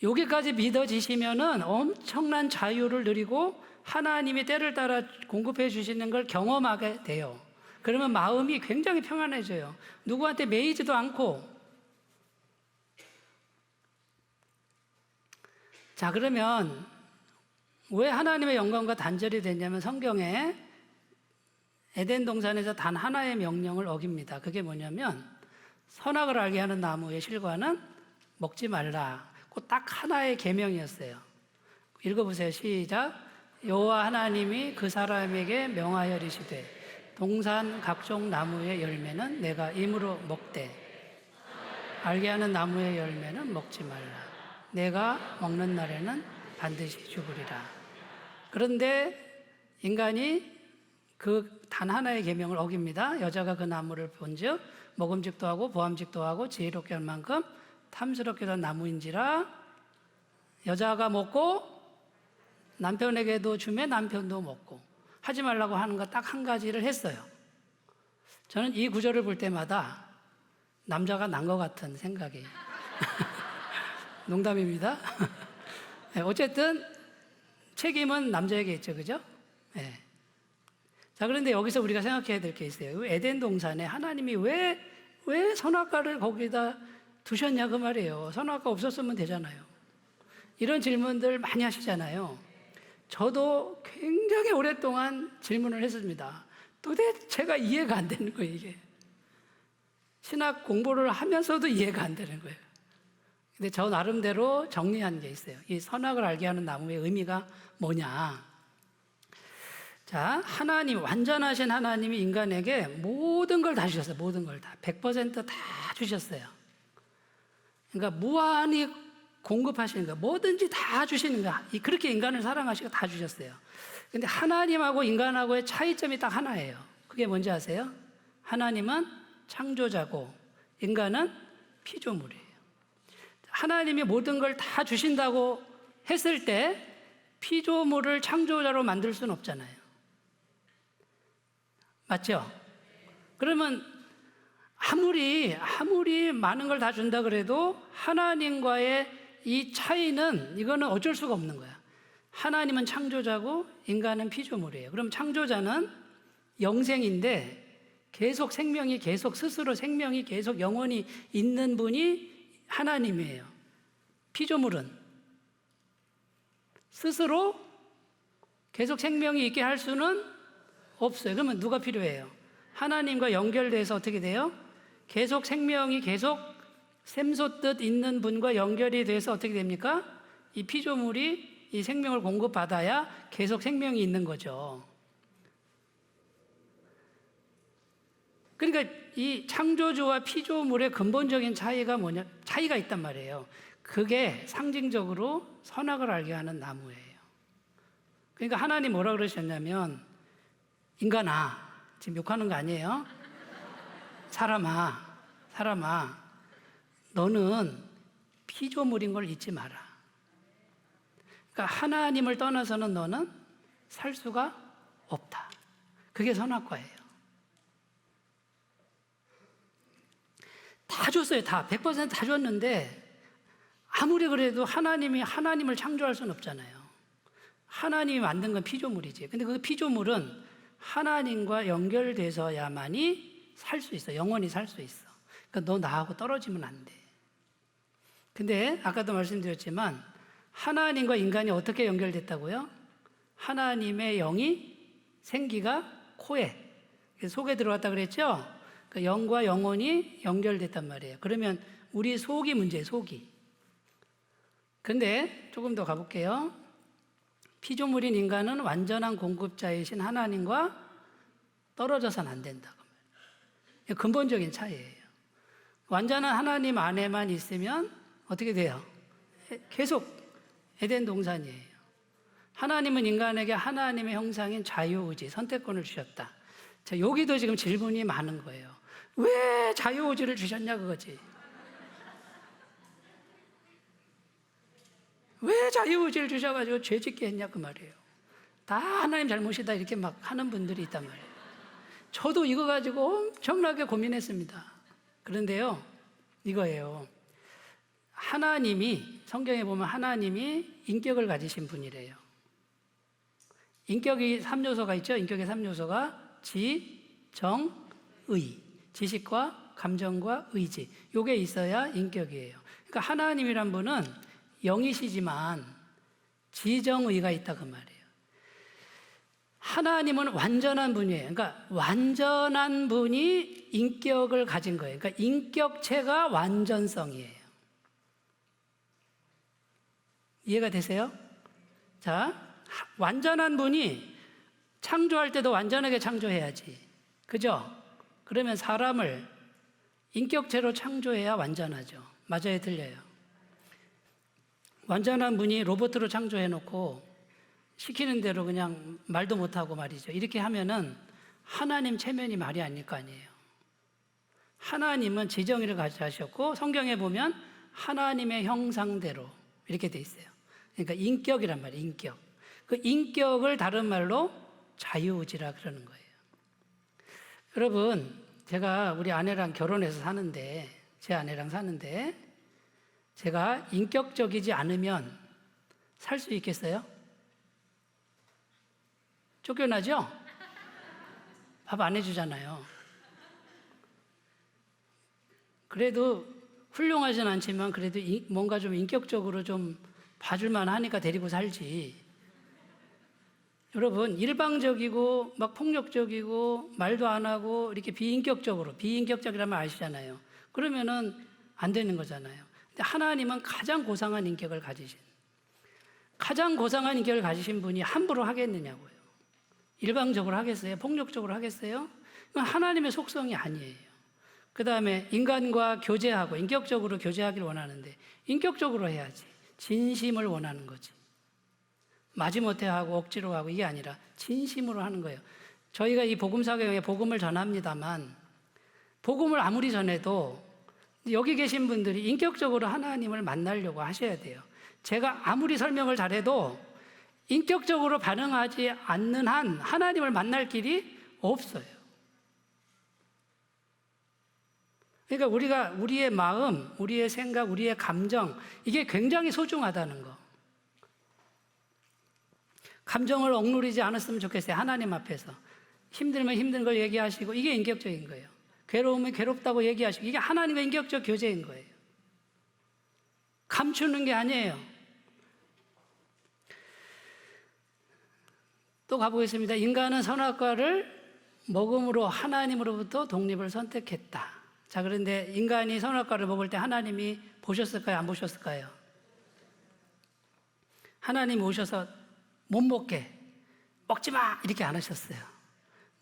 여기까지 믿어지시면은 엄청난 자유를 누리고 하나님이 때를 따라 공급해 주시는 걸 경험하게 돼요. 그러면 마음이 굉장히 평안해져요. 누구한테 매이지도 않고. 자, 그러면 왜 하나님의 영광과 단절이 됐냐면 성경에 에덴 동산에서 단 하나의 명령을 어깁니다. 그게 뭐냐면 선악을 알게 하는 나무의 실과는 먹지 말라. 그 딱 하나의 계명이었어요. 읽어보세요. 시작. 여호와 하나님이 그 사람에게 명하여 이르시되 동산 각종 나무의 열매는 내가 임으로 먹되 알게 하는 나무의 열매는 먹지 말라. 내가 먹는 날에는 반드시 죽으리라. 그런데 인간이 그 단 하나의 계명을 어깁니다. 여자가 그 나무를 본즉 먹음직도 하고 보암직도 하고 지혜롭게 할 만큼 탐스럽게 된 나무인지라 여자가 먹고 남편에게도 주면 남편도 먹고 하지 말라고 하는 거 딱 한 가지를 했어요. 저는 이 구절을 볼 때마다 남자가 난 것 같은 생각이 농담입니다. 어쨌든 책임은 남자에게 있죠, 그죠? 네. 자, 그런데 여기서 우리가 생각해야 될 게 있어요. 에덴 동산에 하나님이 왜 선악과를 거기다 두셨냐 그 말이에요. 선악과 없었으면 되잖아요. 이런 질문들 많이 하시잖아요. 저도 굉장히 오랫동안 질문을 했습니다. 도대체가 이해가 안 되는 거예요, 이게. 신학 공부를 하면서도 이해가 안 되는 거예요. 근데 저 나름대로 정리한 게 있어요. 이 선악을 알게 하는 나무의 의미가 뭐냐. 자, 하나님, 완전하신 하나님이 인간에게 모든 걸 다 주셨어요. 모든 걸 다. 100% 다 주셨어요. 그러니까 무한히 공급하시는 거예요. 뭐든지 다 주시는 거예요. 그렇게 인간을 사랑하시고 다 주셨어요. 근데 하나님하고 인간하고의 차이점이 딱 하나예요. 그게 뭔지 아세요? 하나님은 창조자고 인간은 피조물이에요. 하나님이 모든 걸 다 주신다고 했을 때 피조물을 창조자로 만들 수는 없잖아요. 맞죠? 그러면 아무리 많은 걸 다 준다 그래도 하나님과의 이 차이는 이거는 어쩔 수가 없는 거야. 하나님은 창조자고 인간은 피조물이에요. 그럼 창조자는 영생인데 계속 생명이 계속 스스로 생명이 계속 영원히 있는 분이 하나님이에요. 피조물은 스스로 계속 생명이 있게 할 수는 없어요. 그러면 누가 필요해요? 하나님과 연결돼서 어떻게 돼요? 계속 생명이 계속 샘솟듯 있는 분과 연결이 돼서 어떻게 됩니까? 이 피조물이 이 생명을 공급받아야 계속 생명이 있는 거죠. 그러니까 이 창조주와 피조물의 근본적인 차이가 뭐냐? 차이가 있단 말이에요. 그게 상징적으로 선악을 알게 하는 나무예요. 그러니까 하나님 뭐라 그러셨냐면 인간아, 지금 욕하는 거 아니에요? 사람아, 사람아, 너는 피조물인 걸 잊지 마라. 그러니까 하나님을 떠나서는 너는 살 수가 없다. 그게 선악과예요. 다 줬어요. 다. 100% 줬는데 아무리 그래도 하나님을 창조할 수는 없잖아요. 하나님이 만든 건 피조물이지. 근데 그 피조물은 하나님과 연결돼서야만이 살 수 있어. 영원히 살 수 있어. 그러니까 너 나하고 떨어지면 안 돼. 근데 아까도 말씀드렸지만 하나님과 인간이 어떻게 연결됐다고요? 하나님의 영이 생기가 코에 속에 들어왔다 그랬죠? 그 영과 영혼이 연결됐단 말이에요. 그러면 우리 속이 문제예요. 속이. 근데 조금 더 가볼게요. 피조물인 인간은 완전한 공급자이신 하나님과 떨어져서는 안 된다. 근본적인 차이예요. 완전한 하나님 안에만 있으면 어떻게 돼요? 계속 에덴 동산이에요. 하나님은 인간에게 하나님의 형상인 자유의지, 선택권을 주셨다. 자, 여기도 지금 질문이 많은 거예요. 왜 자유의지를 주셨냐 그거지. 왜 자유의지를 주셔가지고 죄 짓게 했냐 그 말이에요. 다 하나님 잘못이다 이렇게 막 하는 분들이 있단 말이에요. 저도 이거 가지고 엄청나게 고민했습니다. 그런데요, 이거예요. 하나님이, 성경에 보면 하나님이 인격을 가지신 분이래요. 인격이 3요소가 있죠. 인격의 3요소가 지, 정, 의. 지식과 감정과 의지. 요게 있어야 인격이에요. 그러니까 하나님이란 분은 영이시지만 지정의가 있다 그 말이에요. 하나님은 완전한 분이에요. 그러니까 완전한 분이 인격을 가진 거예요. 그러니까 인격체가 완전성이에요. 이해가 되세요? 자, 완전한 분이 창조할 때도 완전하게 창조해야지. 그죠? 그러면 사람을 인격체로 창조해야 완전하죠. 맞아요, 틀려요? 완전한 분이 로봇으로 창조해놓고 시키는 대로 그냥 말도 못하고 말이죠. 이렇게 하면은 하나님 체면이 말이 아닐 거 아니에요. 하나님은 지정의를 가지셨고 성경에 보면 하나님의 형상대로 이렇게 돼 있어요. 그러니까 인격이란 말이에요. 인격. 그 인격을 다른 말로 자유의지라 그러는 거예요. 여러분, 제가 우리 아내랑 결혼해서 사는데, 제 아내랑 사는데 제가 인격적이지 않으면 살 수 있겠어요? 쫓겨나죠? 밥 안 해주잖아요. 그래도 훌륭하진 않지만 그래도 뭔가 좀 인격적으로 좀 봐줄만 하니까 데리고 살지. 여러분, 일방적이고 막 폭력적이고 말도 안 하고 이렇게 비인격적이라면 아시잖아요. 그러면은 안 되는 거잖아요. 근데 하나님은 가장 고상한 인격을 가지신 분이 함부로 하겠느냐고요. 일방적으로 하겠어요? 폭력적으로 하겠어요? 그건 하나님의 속성이 아니에요. 그 다음에 인간과 교제하고 인격적으로 교제하기를 원하는데 인격적으로 해야지. 진심을 원하는 거지. 마지못해 하고 억지로 하고 이게 아니라 진심으로 하는 거예요. 저희가 이 복음사경에 복음을 전합니다만 복음을 아무리 전해도 여기 계신 분들이 인격적으로 하나님을 만나려고 하셔야 돼요. 제가 아무리 설명을 잘해도 인격적으로 반응하지 않는 한 하나님을 만날 길이 없어요. 그러니까 우리의 마음, 우리의 생각, 우리의 감정 이게 굉장히 소중하다는 거. 감정을 억누르지 않았으면 좋겠어요. 하나님 앞에서. 힘들면 힘든 걸 얘기하시고 이게 인격적인 거예요. 괴로우면 괴롭다고 얘기하시고 이게 하나님과 인격적 교제인 거예요. 감추는 게 아니에요. 또 가보겠습니다. 인간은 선악과를 먹음으로 하나님으로부터 독립을 선택했다. 자, 그런데 인간이 선악과를 먹을 때 하나님이 보셨을까요? 안 보셨을까요? 하나님이 오셔서 못 먹게 먹지 마 이렇게 안 하셨어요.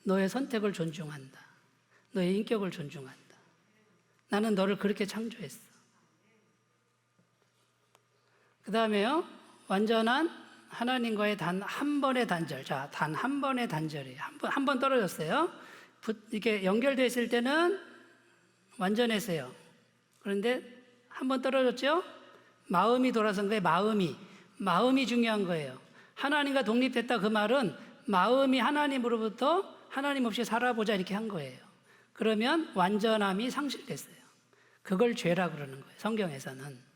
너의 선택을 존중한다. 너의 인격을 존중한다. 나는 너를 그렇게 창조했어. 그 다음에요, 완전한 하나님과의 단 한 번의 단절. 자, 단 한 번의 단절이에요. 한 번 떨어졌어요. 이렇게 연결되어 있을 때는 완전했어요. 그런데 한 번 떨어졌죠? 마음이 돌아선 거예요. 마음이 중요한 거예요. 하나님과 독립됐다 그 말은 마음이 하나님으로부터 하나님 없이 살아보자 이렇게 한 거예요. 그러면 완전함이 상실됐어요. 그걸 죄라 그러는 거예요. 성경에서는.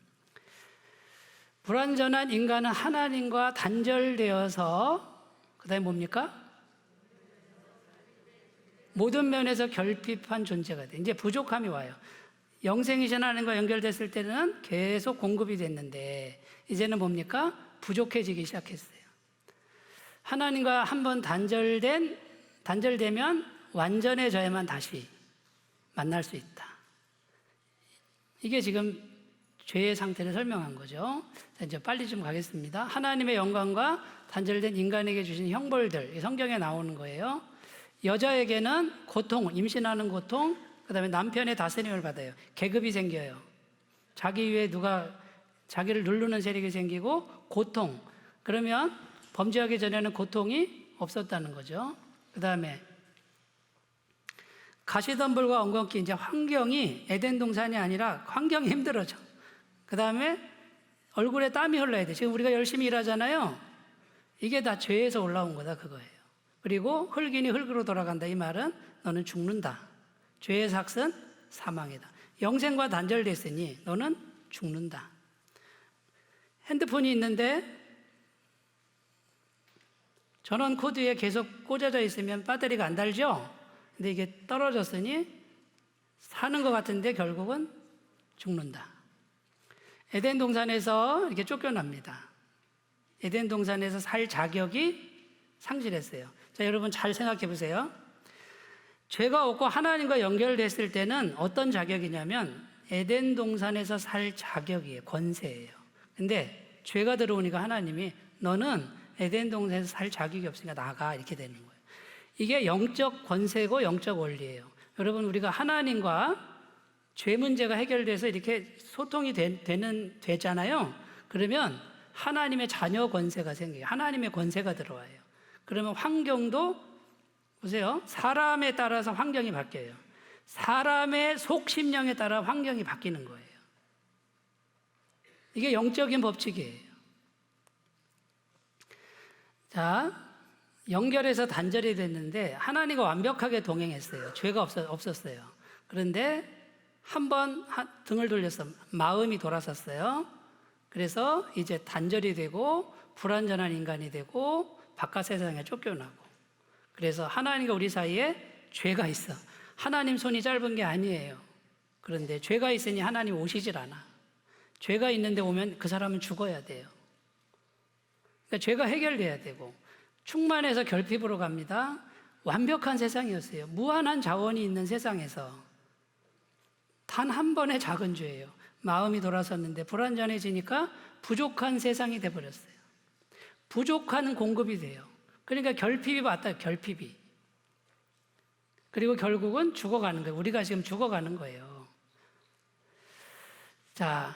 불완전한 인간은 하나님과 단절되어서 그다음에 뭡니까? 모든 면에서 결핍한 존재가 돼. 이제 부족함이 와요. 영생이신 하나님과 연결됐을 때는 계속 공급이 됐는데 이제는 뭡니까? 부족해지기 시작했어요. 하나님과 한번 단절되면 완전해져야만 다시 만날 수 있다. 이게 지금 죄의 상태를 설명한 거죠. 자, 이제 빨리 좀 가겠습니다. 하나님의 영광과 단절된 인간에게 주신 형벌들, 성경에 나오는 거예요. 여자에게는 고통, 임신하는 고통, 그 다음에 남편의 다스림을 받아요. 계급이 생겨요. 자기 위에 누가 자기를 누르는 세력이 생기고 고통. 그러면 범죄하기 전에는 고통이 없었다는 거죠. 그 다음에 가시덤불과 엉겅퀴, 이제 환경이 에덴 동산이 아니라 환경이 힘들어져. 그 다음에 얼굴에 땀이 흘러야 돼. 지금 우리가 열심히 일하잖아요. 이게 다 죄에서 올라온 거다 그거예요. 그리고 흙이니 흙으로 돌아간다. 이 말은 너는 죽는다. 죄의 삭은 사망이다. 영생과 단절됐으니 너는 죽는다. 핸드폰이 있는데 전원 코드에 계속 꽂아져 있으면 배터리가 안 달죠? 근데 이게 떨어졌으니 사는 것 같은데 결국은 죽는다. 에덴 동산에서 이렇게 쫓겨납니다. 에덴 동산에서 살 자격이 상실했어요. 자, 여러분 잘 생각해 보세요. 죄가 없고 하나님과 연결됐을 때는 어떤 자격이냐면 에덴 동산에서 살 자격이에요. 권세예요. 근데 죄가 들어오니까 하나님이 너는 에덴 동산에서 살 자격이 없으니까 나가 이렇게 되는 거예요. 이게 영적 권세고 영적 원리예요. 여러분 우리가 하나님과 죄 문제가 해결돼서 이렇게 소통이 되잖아요. 그러면 하나님의 자녀 권세가 생겨요. 하나님의 권세가 들어와요. 그러면 환경도 보세요. 사람에 따라서 환경이 바뀌어요. 사람의 속심령에 따라 환경이 바뀌는 거예요. 이게 영적인 법칙이에요. 자, 연결해서 단절이 됐는데 하나님과 완벽하게 동행했어요. 죄가 없었어요. 그런데 한번 등을 돌려서 마음이 돌아섰어요. 그래서 이제 단절이 되고 불완전한 인간이 되고 바깥 세상에 쫓겨나고. 그래서 하나님과 우리 사이에 죄가 있어. 하나님 손이 짧은 게 아니에요. 그런데 죄가 있으니 하나님 오시질 않아. 죄가 있는데 오면 그 사람은 죽어야 돼요. 그러니까 죄가 해결돼야 되고 충만해서 결핍으로 갑니다. 완벽한 세상이었어요. 무한한 자원이 있는 세상에서 단 한 번의 작은 죄예요. 마음이 돌아섰는데 불완전해지니까 부족한 세상이 돼버렸어요. 부족한 공급이 돼요. 그러니까 결핍이 왔다, 결핍이. 그리고 결국은 죽어가는 거예요. 우리가 지금 죽어가는 거예요. 자,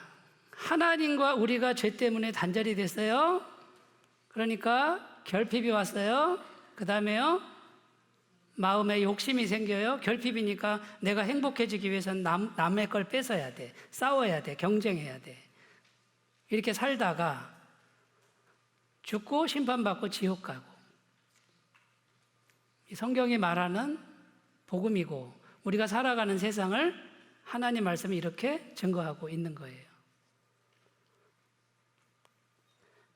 하나님과 우리가 죄 때문에 단절이 됐어요. 그러니까 결핍이 왔어요. 그 다음에요, 마음에 욕심이 생겨요. 결핍이니까 내가 행복해지기 위해서는 남의 걸 뺏어야 돼. 싸워야 돼. 경쟁해야 돼. 이렇게 살다가 죽고 심판받고 지옥 가고. 이 성경이 말하는 복음이고 우리가 살아가는 세상을 하나님 말씀이 이렇게 증거하고 있는 거예요.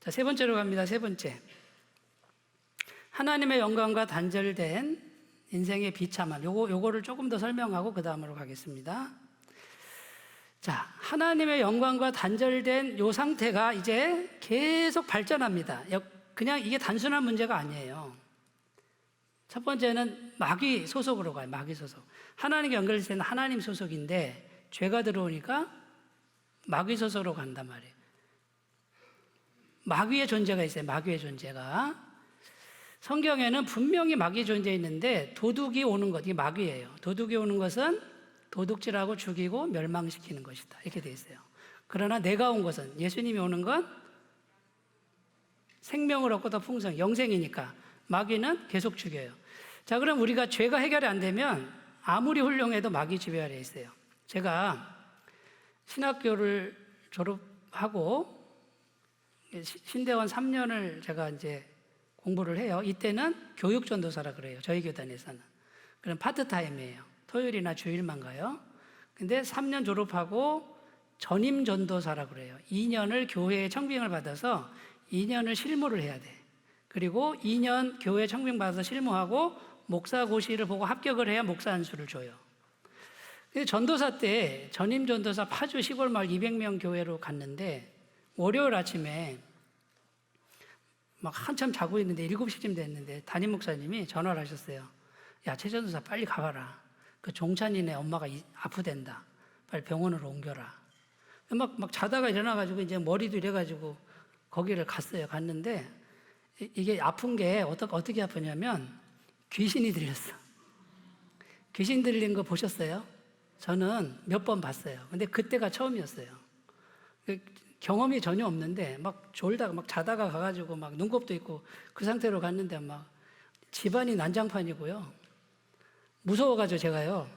자, 세 번째로 갑니다. 세 번째. 하나님의 영광과 단절된 인생의 비참함. 요거를 조금 더 설명하고 그 다음으로 가겠습니다. 자, 하나님의 영광과 단절된 요 상태가 이제 계속 발전합니다. 그냥 이게 단순한 문제가 아니에요. 첫 번째는 마귀 소속으로 가요. 마귀 소속. 하나님과 연결될 때는 하나님 소속인데 죄가 들어오니까 마귀 소속으로 간단 말이에요. 마귀의 존재가 있어요. 마귀의 존재가. 성경에는 분명히 마귀 존재 있는데 도둑이 오는 것, 이게 마귀예요. 도둑이 오는 것은 도둑질하고 죽이고 멸망시키는 것이다. 이렇게 돼 있어요. 그러나 내가 온 것은, 예수님이 오는 건 생명을 얻고 더 풍성, 영생이니까 마귀는 계속 죽여요. 자, 그럼 우리가 죄가 해결이 안 되면 아무리 훌륭해도 마귀 지배 아래에 있어요. 제가 신학교를 졸업하고 신대원 3년을 제가 이제 공부를 해요. 이때는 교육전도사라 그래요. 저희 교단에서는. 그럼 파트타임이에요. 토요일이나 주일만 가요. 근데 3년 졸업하고 전임전도사라 그래요. 2년을 교회에 청빙을 받아서 2년을 실무를 해야 돼. 그리고 2년 교회 청빙 받아서 실무하고 목사고시를 보고 합격을 해야 목사 안수를 줘요. 근데 전도사 때 전임 전도사 파주 시골 마을 200명 교회로 갔는데 월요일 아침에 막 한참 자고 있는데 7시쯤 됐는데 담임 목사님이 전화를 하셨어요. 야, 최 전도사 빨리 가봐라. 그 종찬이네 엄마가 아프댄다. 빨리 병원으로 옮겨라. 막 자다가 일어나가지고 이제 머리도 이래가지고 거기를 갔어요. 갔는데 이게 아픈 게 어떻게 아프냐면 귀신이 들렸어. 귀신 들린 거 보셨어요? 저는 몇 번 봤어요. 근데 그때가 처음이었어요. 경험이 전혀 없는데 막 졸다가 막 자다가 가가지고 막 눈곱도 있고 그 상태로 갔는데 막 집안이 난장판이고요. 무서워가지고 제가요.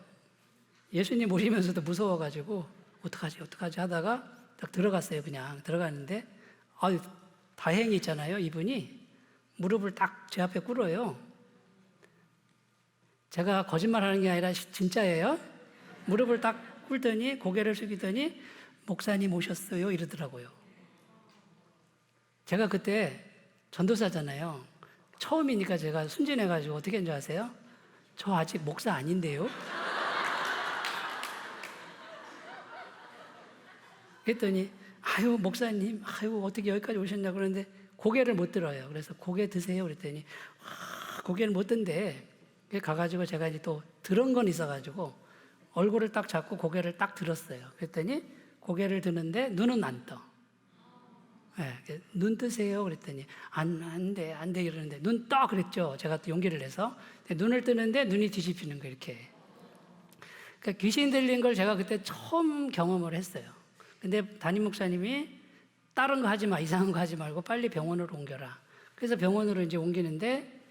예수님 모시면서도 무서워가지고 어떡하지 하다가 딱 들어갔어요. 그냥 들어갔는데 다행히 있잖아요. 이분이 무릎을 딱 제 앞에 꿇어요. 제가 거짓말하는 게 아니라 진짜예요. 무릎을 딱 꿇더니 고개를 숙이더니 목사님 오셨어요 이러더라고요. 제가 그때 전도사잖아요. 처음이니까 제가 순진해가지고 어떻게 했는지 아세요? 저 아직 목사 아닌데요? 그랬더니 아유 목사님 어떻게 여기까지 오셨냐 그러는데 고개를 못 들어요. 그래서 고개 드세요 그랬더니 고개를 못 든대. 가가지고 제가 이제 또 들은 건 있어가지고 얼굴을 딱 잡고 고개를 딱 들었어요. 그랬더니 고개를 드는데 눈은 안 떠. 네, 눈 뜨세요 그랬더니 안 돼 이러는데 눈 떠 그랬죠. 제가 또 용기를 내서 눈을 뜨는데 눈이 뒤집히는 거 이렇게. 그러니까 귀신 들린 걸 제가 그때 처음 경험을 했어요. 근데 담임 목사님이 다른 거 하지 마, 이상한 거 하지 말고 빨리 병원으로 옮겨라. 그래서 병원으로 이제 옮기는데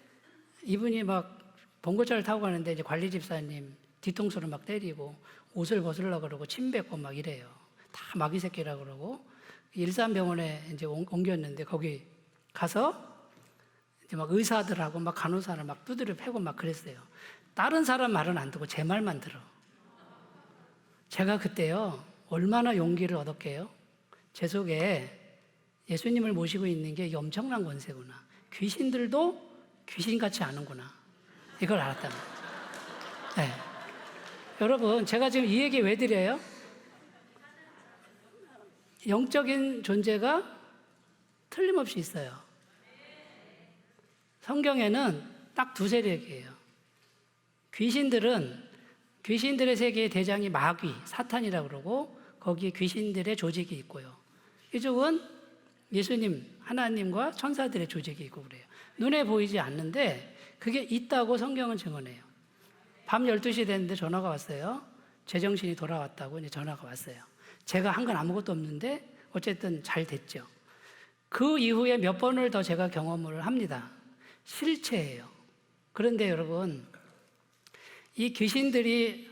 이분이 막 봉고차를 타고 가는데 이제 관리 집사님 뒤통수를 막 때리고 옷을 벗으려고 그러고 침 뱉고 막 이래요. 다 마귀 새끼라 그러고 일산병원에 이제 옮겼는데 거기 가서 이제 막 의사들하고 막 간호사를 막 두드려 패고 막 그랬어요. 다른 사람 말은 안 듣고 제 말만 들어. 제가 그때요 얼마나 용기를 얻었게요. 제 속에 예수님을 모시고 있는 게 엄청난 권세구나. 귀신들도 귀신같이 아는구나. 이걸 알았단 말이에요. 네. 여러분, 제가 지금 이 얘기 왜 드려요? 영적인 존재가 틀림없이 있어요. 성경에는 딱 두 세력이에요. 귀신들의 세계의 대장이 마귀, 사탄이라고 그러고 거기에 귀신들의 조직이 있고요. 이쪽은 예수님, 하나님과 천사들의 조직이 있고 그래요. 눈에 보이지 않는데 그게 있다고 성경은 증언해요. 밤 12시 됐는데 전화가 왔어요. 제정신이 돌아왔다고 이제 전화가 왔어요. 제가 한 건 아무것도 없는데 어쨌든 잘 됐죠. 그 이후에 몇 번을 더 제가 경험을 합니다. 실체예요. 그런데 여러분, 이 귀신들이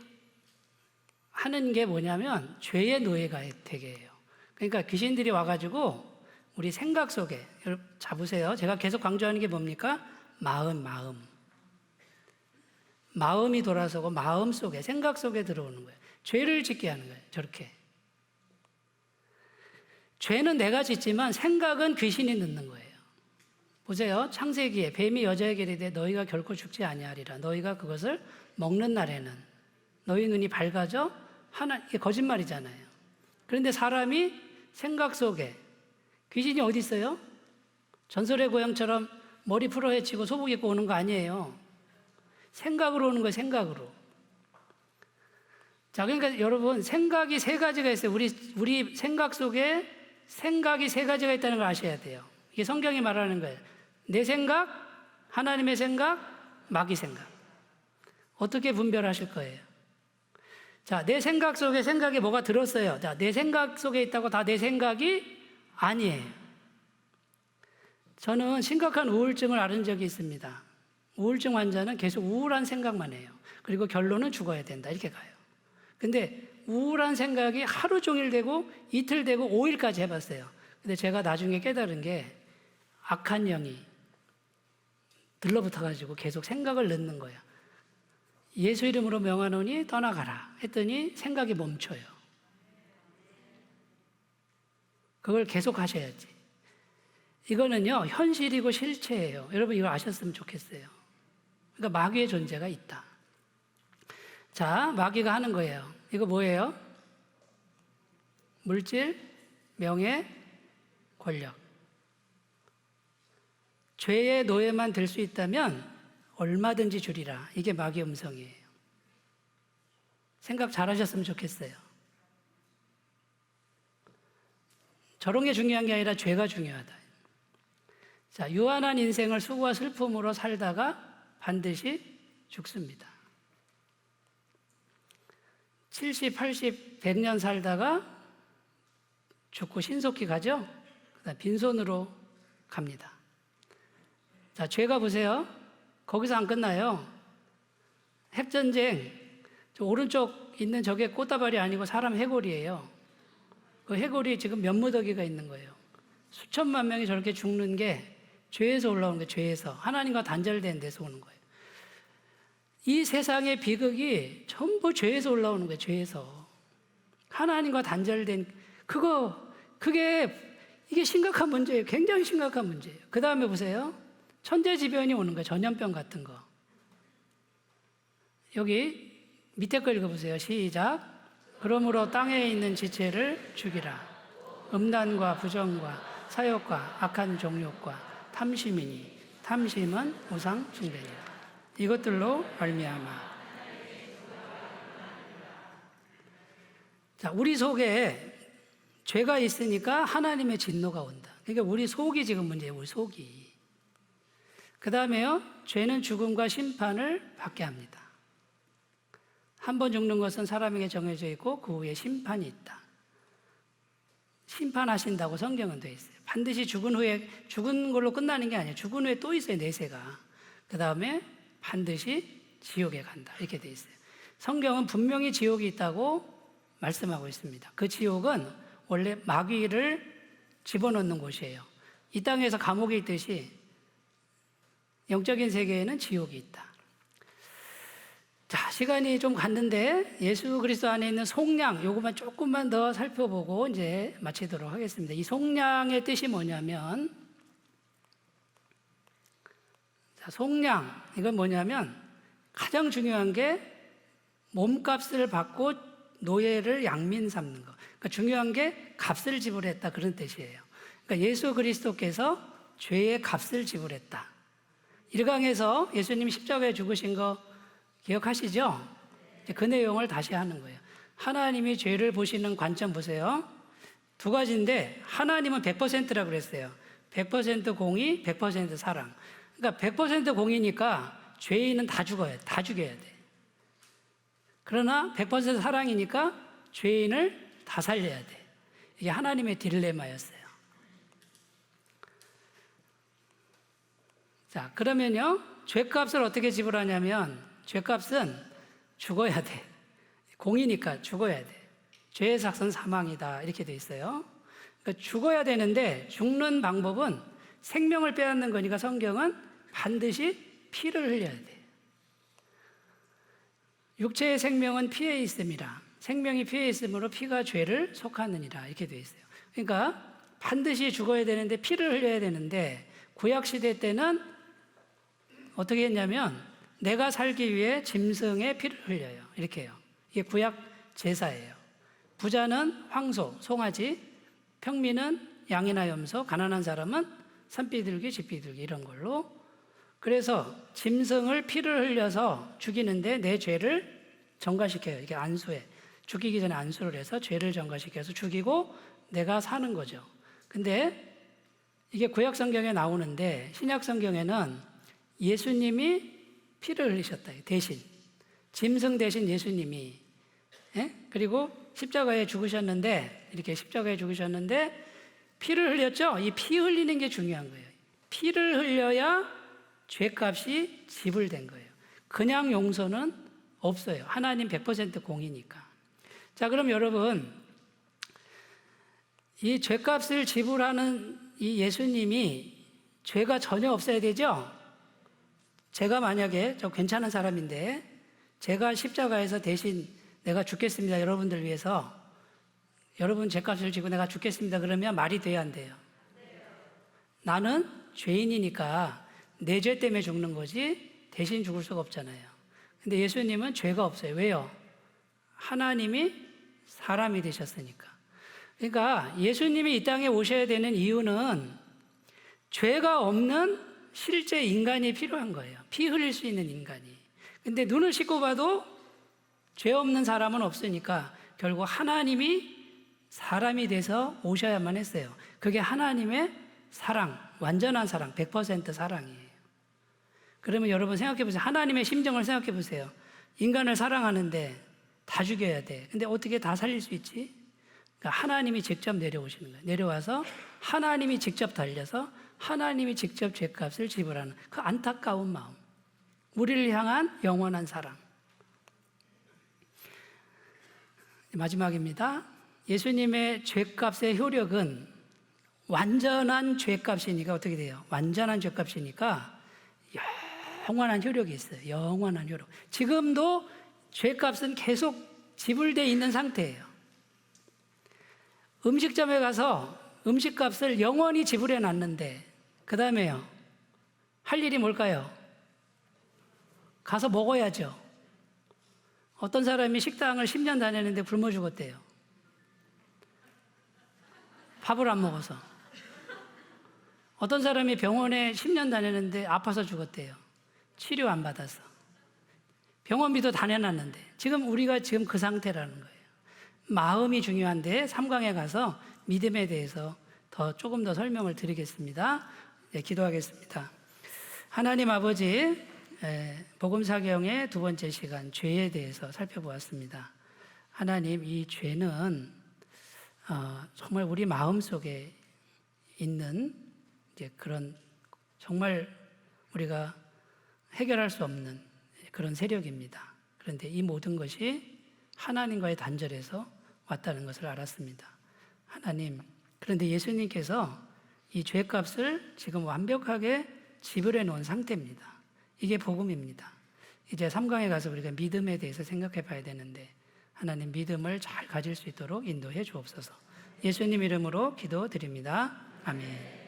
하는 게 뭐냐면 죄의 노예가 되게 해요. 그러니까 귀신들이 와가지고 우리 생각 속에, 여러분 잡으세요. 제가 계속 강조하는 게 뭡니까? 마음이 돌아서고 마음 속에, 생각 속에 들어오는 거예요. 죄를 짓게 하는 거예요. 저렇게. 죄는 내가 짓지만 생각은 귀신이 넣는 거예요. 보세요. 창세기에 뱀이 여자에게 이르되 너희가 결코 죽지 아니하리라. 너희가 그것을 먹는 날에는 너희 눈이 밝아져 이게 거짓말이잖아요. 그런데 사람이 생각 속에 귀신이 어디 있어요? 전설의 고향처럼 머리 풀어 헤치고 소복 입고 오는 거 아니에요. 생각으로 오는 거예요. 생각으로. 자, 그러니까 여러분 생각이 세 가지가 있어요. 우리 생각 속에 생각이 세 가지가 있다는 걸 아셔야 돼요. 이게 성경이 말하는 거예요. 내 생각, 하나님의 생각, 마귀 생각. 어떻게 분별하실 거예요? 자, 내 생각 속에 생각이 뭐가 들었어요. 자, 내 생각 속에 있다고 다 내 생각이 아니에요. 저는 심각한 우울증을 앓은 적이 있습니다. 우울증 환자는 계속 우울한 생각만 해요. 그리고 결론은 죽어야 된다. 이렇게 가요. 근데 우울한 생각이 하루 종일 되고 이틀 되고 5일까지 해봤어요. 근데 제가 나중에 깨달은 게 악한 영이 들러붙어가지고 계속 생각을 넣는 거예요. 예수 이름으로 명하노니 떠나가라 했더니 생각이 멈춰요. 그걸 계속 하셔야지. 이거는요, 현실이고 실체예요. 여러분 이거 아셨으면 좋겠어요. 그러니까 마귀의 존재가 있다. 자, 마귀가 하는 거예요. 이거 뭐예요? 물질, 명예, 권력. 죄의 노예만 될 수 있다면 얼마든지 주리라. 이게 마귀의 음성이에요. 생각 잘 하셨으면 좋겠어요. 저런 게 중요한 게 아니라 죄가 중요하다. 자, 유한한 인생을 수고와 슬픔으로 살다가 반드시 죽습니다. 70, 80, 100년 살다가 죽고 신속히 가죠? 그다음 빈손으로 갑니다. 자, 죄가 보세요. 거기서 안 끝나요. 핵전쟁, 저 오른쪽 있는 저게 꽃다발이 아니고 사람 해골이에요. 그 해골이 지금 몇 무더기가 있는 거예요. 수천만 명이 저렇게 죽는 게 죄에서 올라오는 거예요. 죄에서. 하나님과 단절된 데서 오는 거예요. 이 세상의 비극이 전부 죄에서 올라오는 거예요. 죄에서. 하나님과 단절된 이게 심각한 문제예요. 굉장히 심각한 문제예요. 그 다음에 보세요. 천재지변이 오는 거예요. 전염병 같은 거. 여기 밑에 거 읽어보세요. 시작. 그러므로 땅에 있는 지체를 죽이라. 음란과 부정과 사욕과 악한 종욕과 탐심이니 탐심은 우상 숭배니라. 이것들로 말미암아. 자, 우리 속에 죄가 있으니까 하나님의 진노가 온다. 그러니까 우리 속이 지금 문제예요. 우리 속이. 그 다음에요, 죄는 죽음과 심판을 받게 합니다. 한 번 죽는 것은 사람에게 정해져 있고 그 후에 심판이 있다. 심판하신다고 성경은 되어 있어요. 반드시 죽은 걸로 끝나는 게 아니에요. 죽은 후에 또 있어요, 내세가. 그 다음에 반드시 지옥에 간다. 이렇게 되어 있어요. 성경은 분명히 지옥이 있다고 말씀하고 있습니다. 그 지옥은 원래 마귀를 집어넣는 곳이에요. 이 땅에서 감옥에 있듯이 영적인 세계에는 지옥이 있다. 자, 시간이 좀 갔는데 예수 그리스도 안에 있는 속량, 요것만 조금만 더 살펴보고 이제 마치도록 하겠습니다. 이 속량의 뜻이 뭐냐면, 자, 속량, 이건 뭐냐면 가장 중요한 게 몸값을 받고 노예를 양민 삼는 거. 그러니까 중요한 게 값을 지불했다, 그런 뜻이에요. 그러니까 예수 그리스도께서 죄의 값을 지불했다. 1강에서 예수님이 십자가에 죽으신 거 기억하시죠? 그 내용을 다시 하는 거예요. 하나님이 죄를 보시는 관점 보세요. 두 가지인데 하나님은 100%라고 그랬어요. 100% 공의, 100% 사랑. 그러니까 100% 공의니까 죄인은 다 죽어야 돼. 다 죽여야 돼. 그러나 100% 사랑이니까 죄인을 다 살려야 돼. 이게 하나님의 딜레마였어요. 자, 그러면요, 죄값을 어떻게 지불하냐면, 죄값은 죽어야 돼. 공이니까 죽어야 돼. 죄의 삭은 사망이다. 이렇게 돼 있어요. 그러니까 죽어야 되는데, 죽는 방법은 생명을 빼앗는 거니까 성경은 반드시 피를 흘려야 돼. 육체의 생명은 피에 있음이라. 생명이 피에 있으므로 피가 죄를 속하느니라. 이렇게 돼 있어요. 그러니까 반드시 죽어야 되는데 피를 흘려야 되는데, 구약시대 때는 어떻게 했냐면 내가 살기 위해 짐승의 피를 흘려요. 이렇게 해요. 이게 구약 제사예요. 부자는 황소, 송아지, 평민은 양이나 염소, 가난한 사람은 산비둘기, 집비둘기 이런 걸로. 그래서 짐승을 피를 흘려서 죽이는데 내 죄를 전가시켜요. 이게 안수해. 죽이기 전에 안수를 해서 죄를 전가시켜서 죽이고 내가 사는 거죠. 근데 이게 구약 성경에 나오는데 신약 성경에는 예수님이 피를 흘리셨다. 대신. 짐승 대신 예수님이. 예? 그리고 십자가에 죽으셨는데, 이렇게 십자가에 죽으셨는데, 피를 흘렸죠? 이 피 흘리는 게 중요한 거예요. 피를 흘려야 죄값이 지불된 거예요. 그냥 용서는 없어요. 하나님 100% 공이니까. 자, 그럼 여러분, 이 죄값을 지불하는 이 예수님이 죄가 전혀 없어야 되죠? 제가 만약에 저 괜찮은 사람인데 제가 십자가에서 대신 내가 죽겠습니다. 여러분들 위해서 여러분 죄값을 지고 내가 죽겠습니다. 그러면 말이 돼야 안 돼요? 나는 죄인이니까 내 죄 때문에 죽는 거지 대신 죽을 수가 없잖아요. 근데 예수님은 죄가 없어요. 왜요? 하나님이 사람이 되셨으니까. 그러니까 예수님이 이 땅에 오셔야 되는 이유는 죄가 없는 실제 인간이 필요한 거예요. 피 흘릴 수 있는 인간이. 근데 눈을 씻고 봐도 죄 없는 사람은 없으니까 결국 하나님이 사람이 돼서 오셔야만 했어요. 그게 하나님의 사랑, 완전한 사랑, 100% 사랑이에요. 그러면 여러분 생각해 보세요. 하나님의 심정을 생각해 보세요. 인간을 사랑하는데 다 죽여야 돼. 근데 어떻게 다 살릴 수 있지? 그러니까 하나님이 직접 내려오시는 거예요. 내려와서 하나님이 직접 달려서 하나님이 직접 죄값을 지불하는 그 안타까운 마음. 우리를 향한 영원한 사랑. 마지막입니다. 예수님의 죄값의 효력은 완전한 죄값이니까 어떻게 돼요? 완전한 죄값이니까 영원한 효력이 있어요. 영원한 효력. 지금도 죄값은 계속 지불되어 있는 상태예요. 음식점에 가서 음식값을 영원히 지불해 놨는데 그 다음에요. 할 일이 뭘까요? 가서 먹어야죠. 어떤 사람이 식당을 10년 다녔는데 굶어 죽었대요. 밥을 안 먹어서. 어떤 사람이 병원에 10년 다녔는데 아파서 죽었대요. 치료 안 받아서. 병원비도 다 내놨는데 지금 우리가 지금 그 상태라는 거예요. 마음이 중요한데 3강에 가서 믿음에 대해서 조금 더 설명을 드리겠습니다. 네, 기도하겠습니다. 하나님 아버지, 복음사경의 두 번째 시간 죄에 대해서 살펴보았습니다. 하나님, 이 죄는 정말 우리 마음속에 있는 이제 그런 정말 우리가 해결할 수 없는 그런 세력입니다. 그런데 이 모든 것이 하나님과의 단절에서 왔다는 것을 알았습니다. 하나님, 그런데 예수님께서 이 죄값을 지금 완벽하게 지불해 놓은 상태입니다. 이게 복음입니다. 이제 3강에 가서 우리가 믿음에 대해서 생각해 봐야 되는데 하나님 믿음을 잘 가질 수 있도록 인도해 주옵소서. 예수님 이름으로 기도드립니다. 아멘.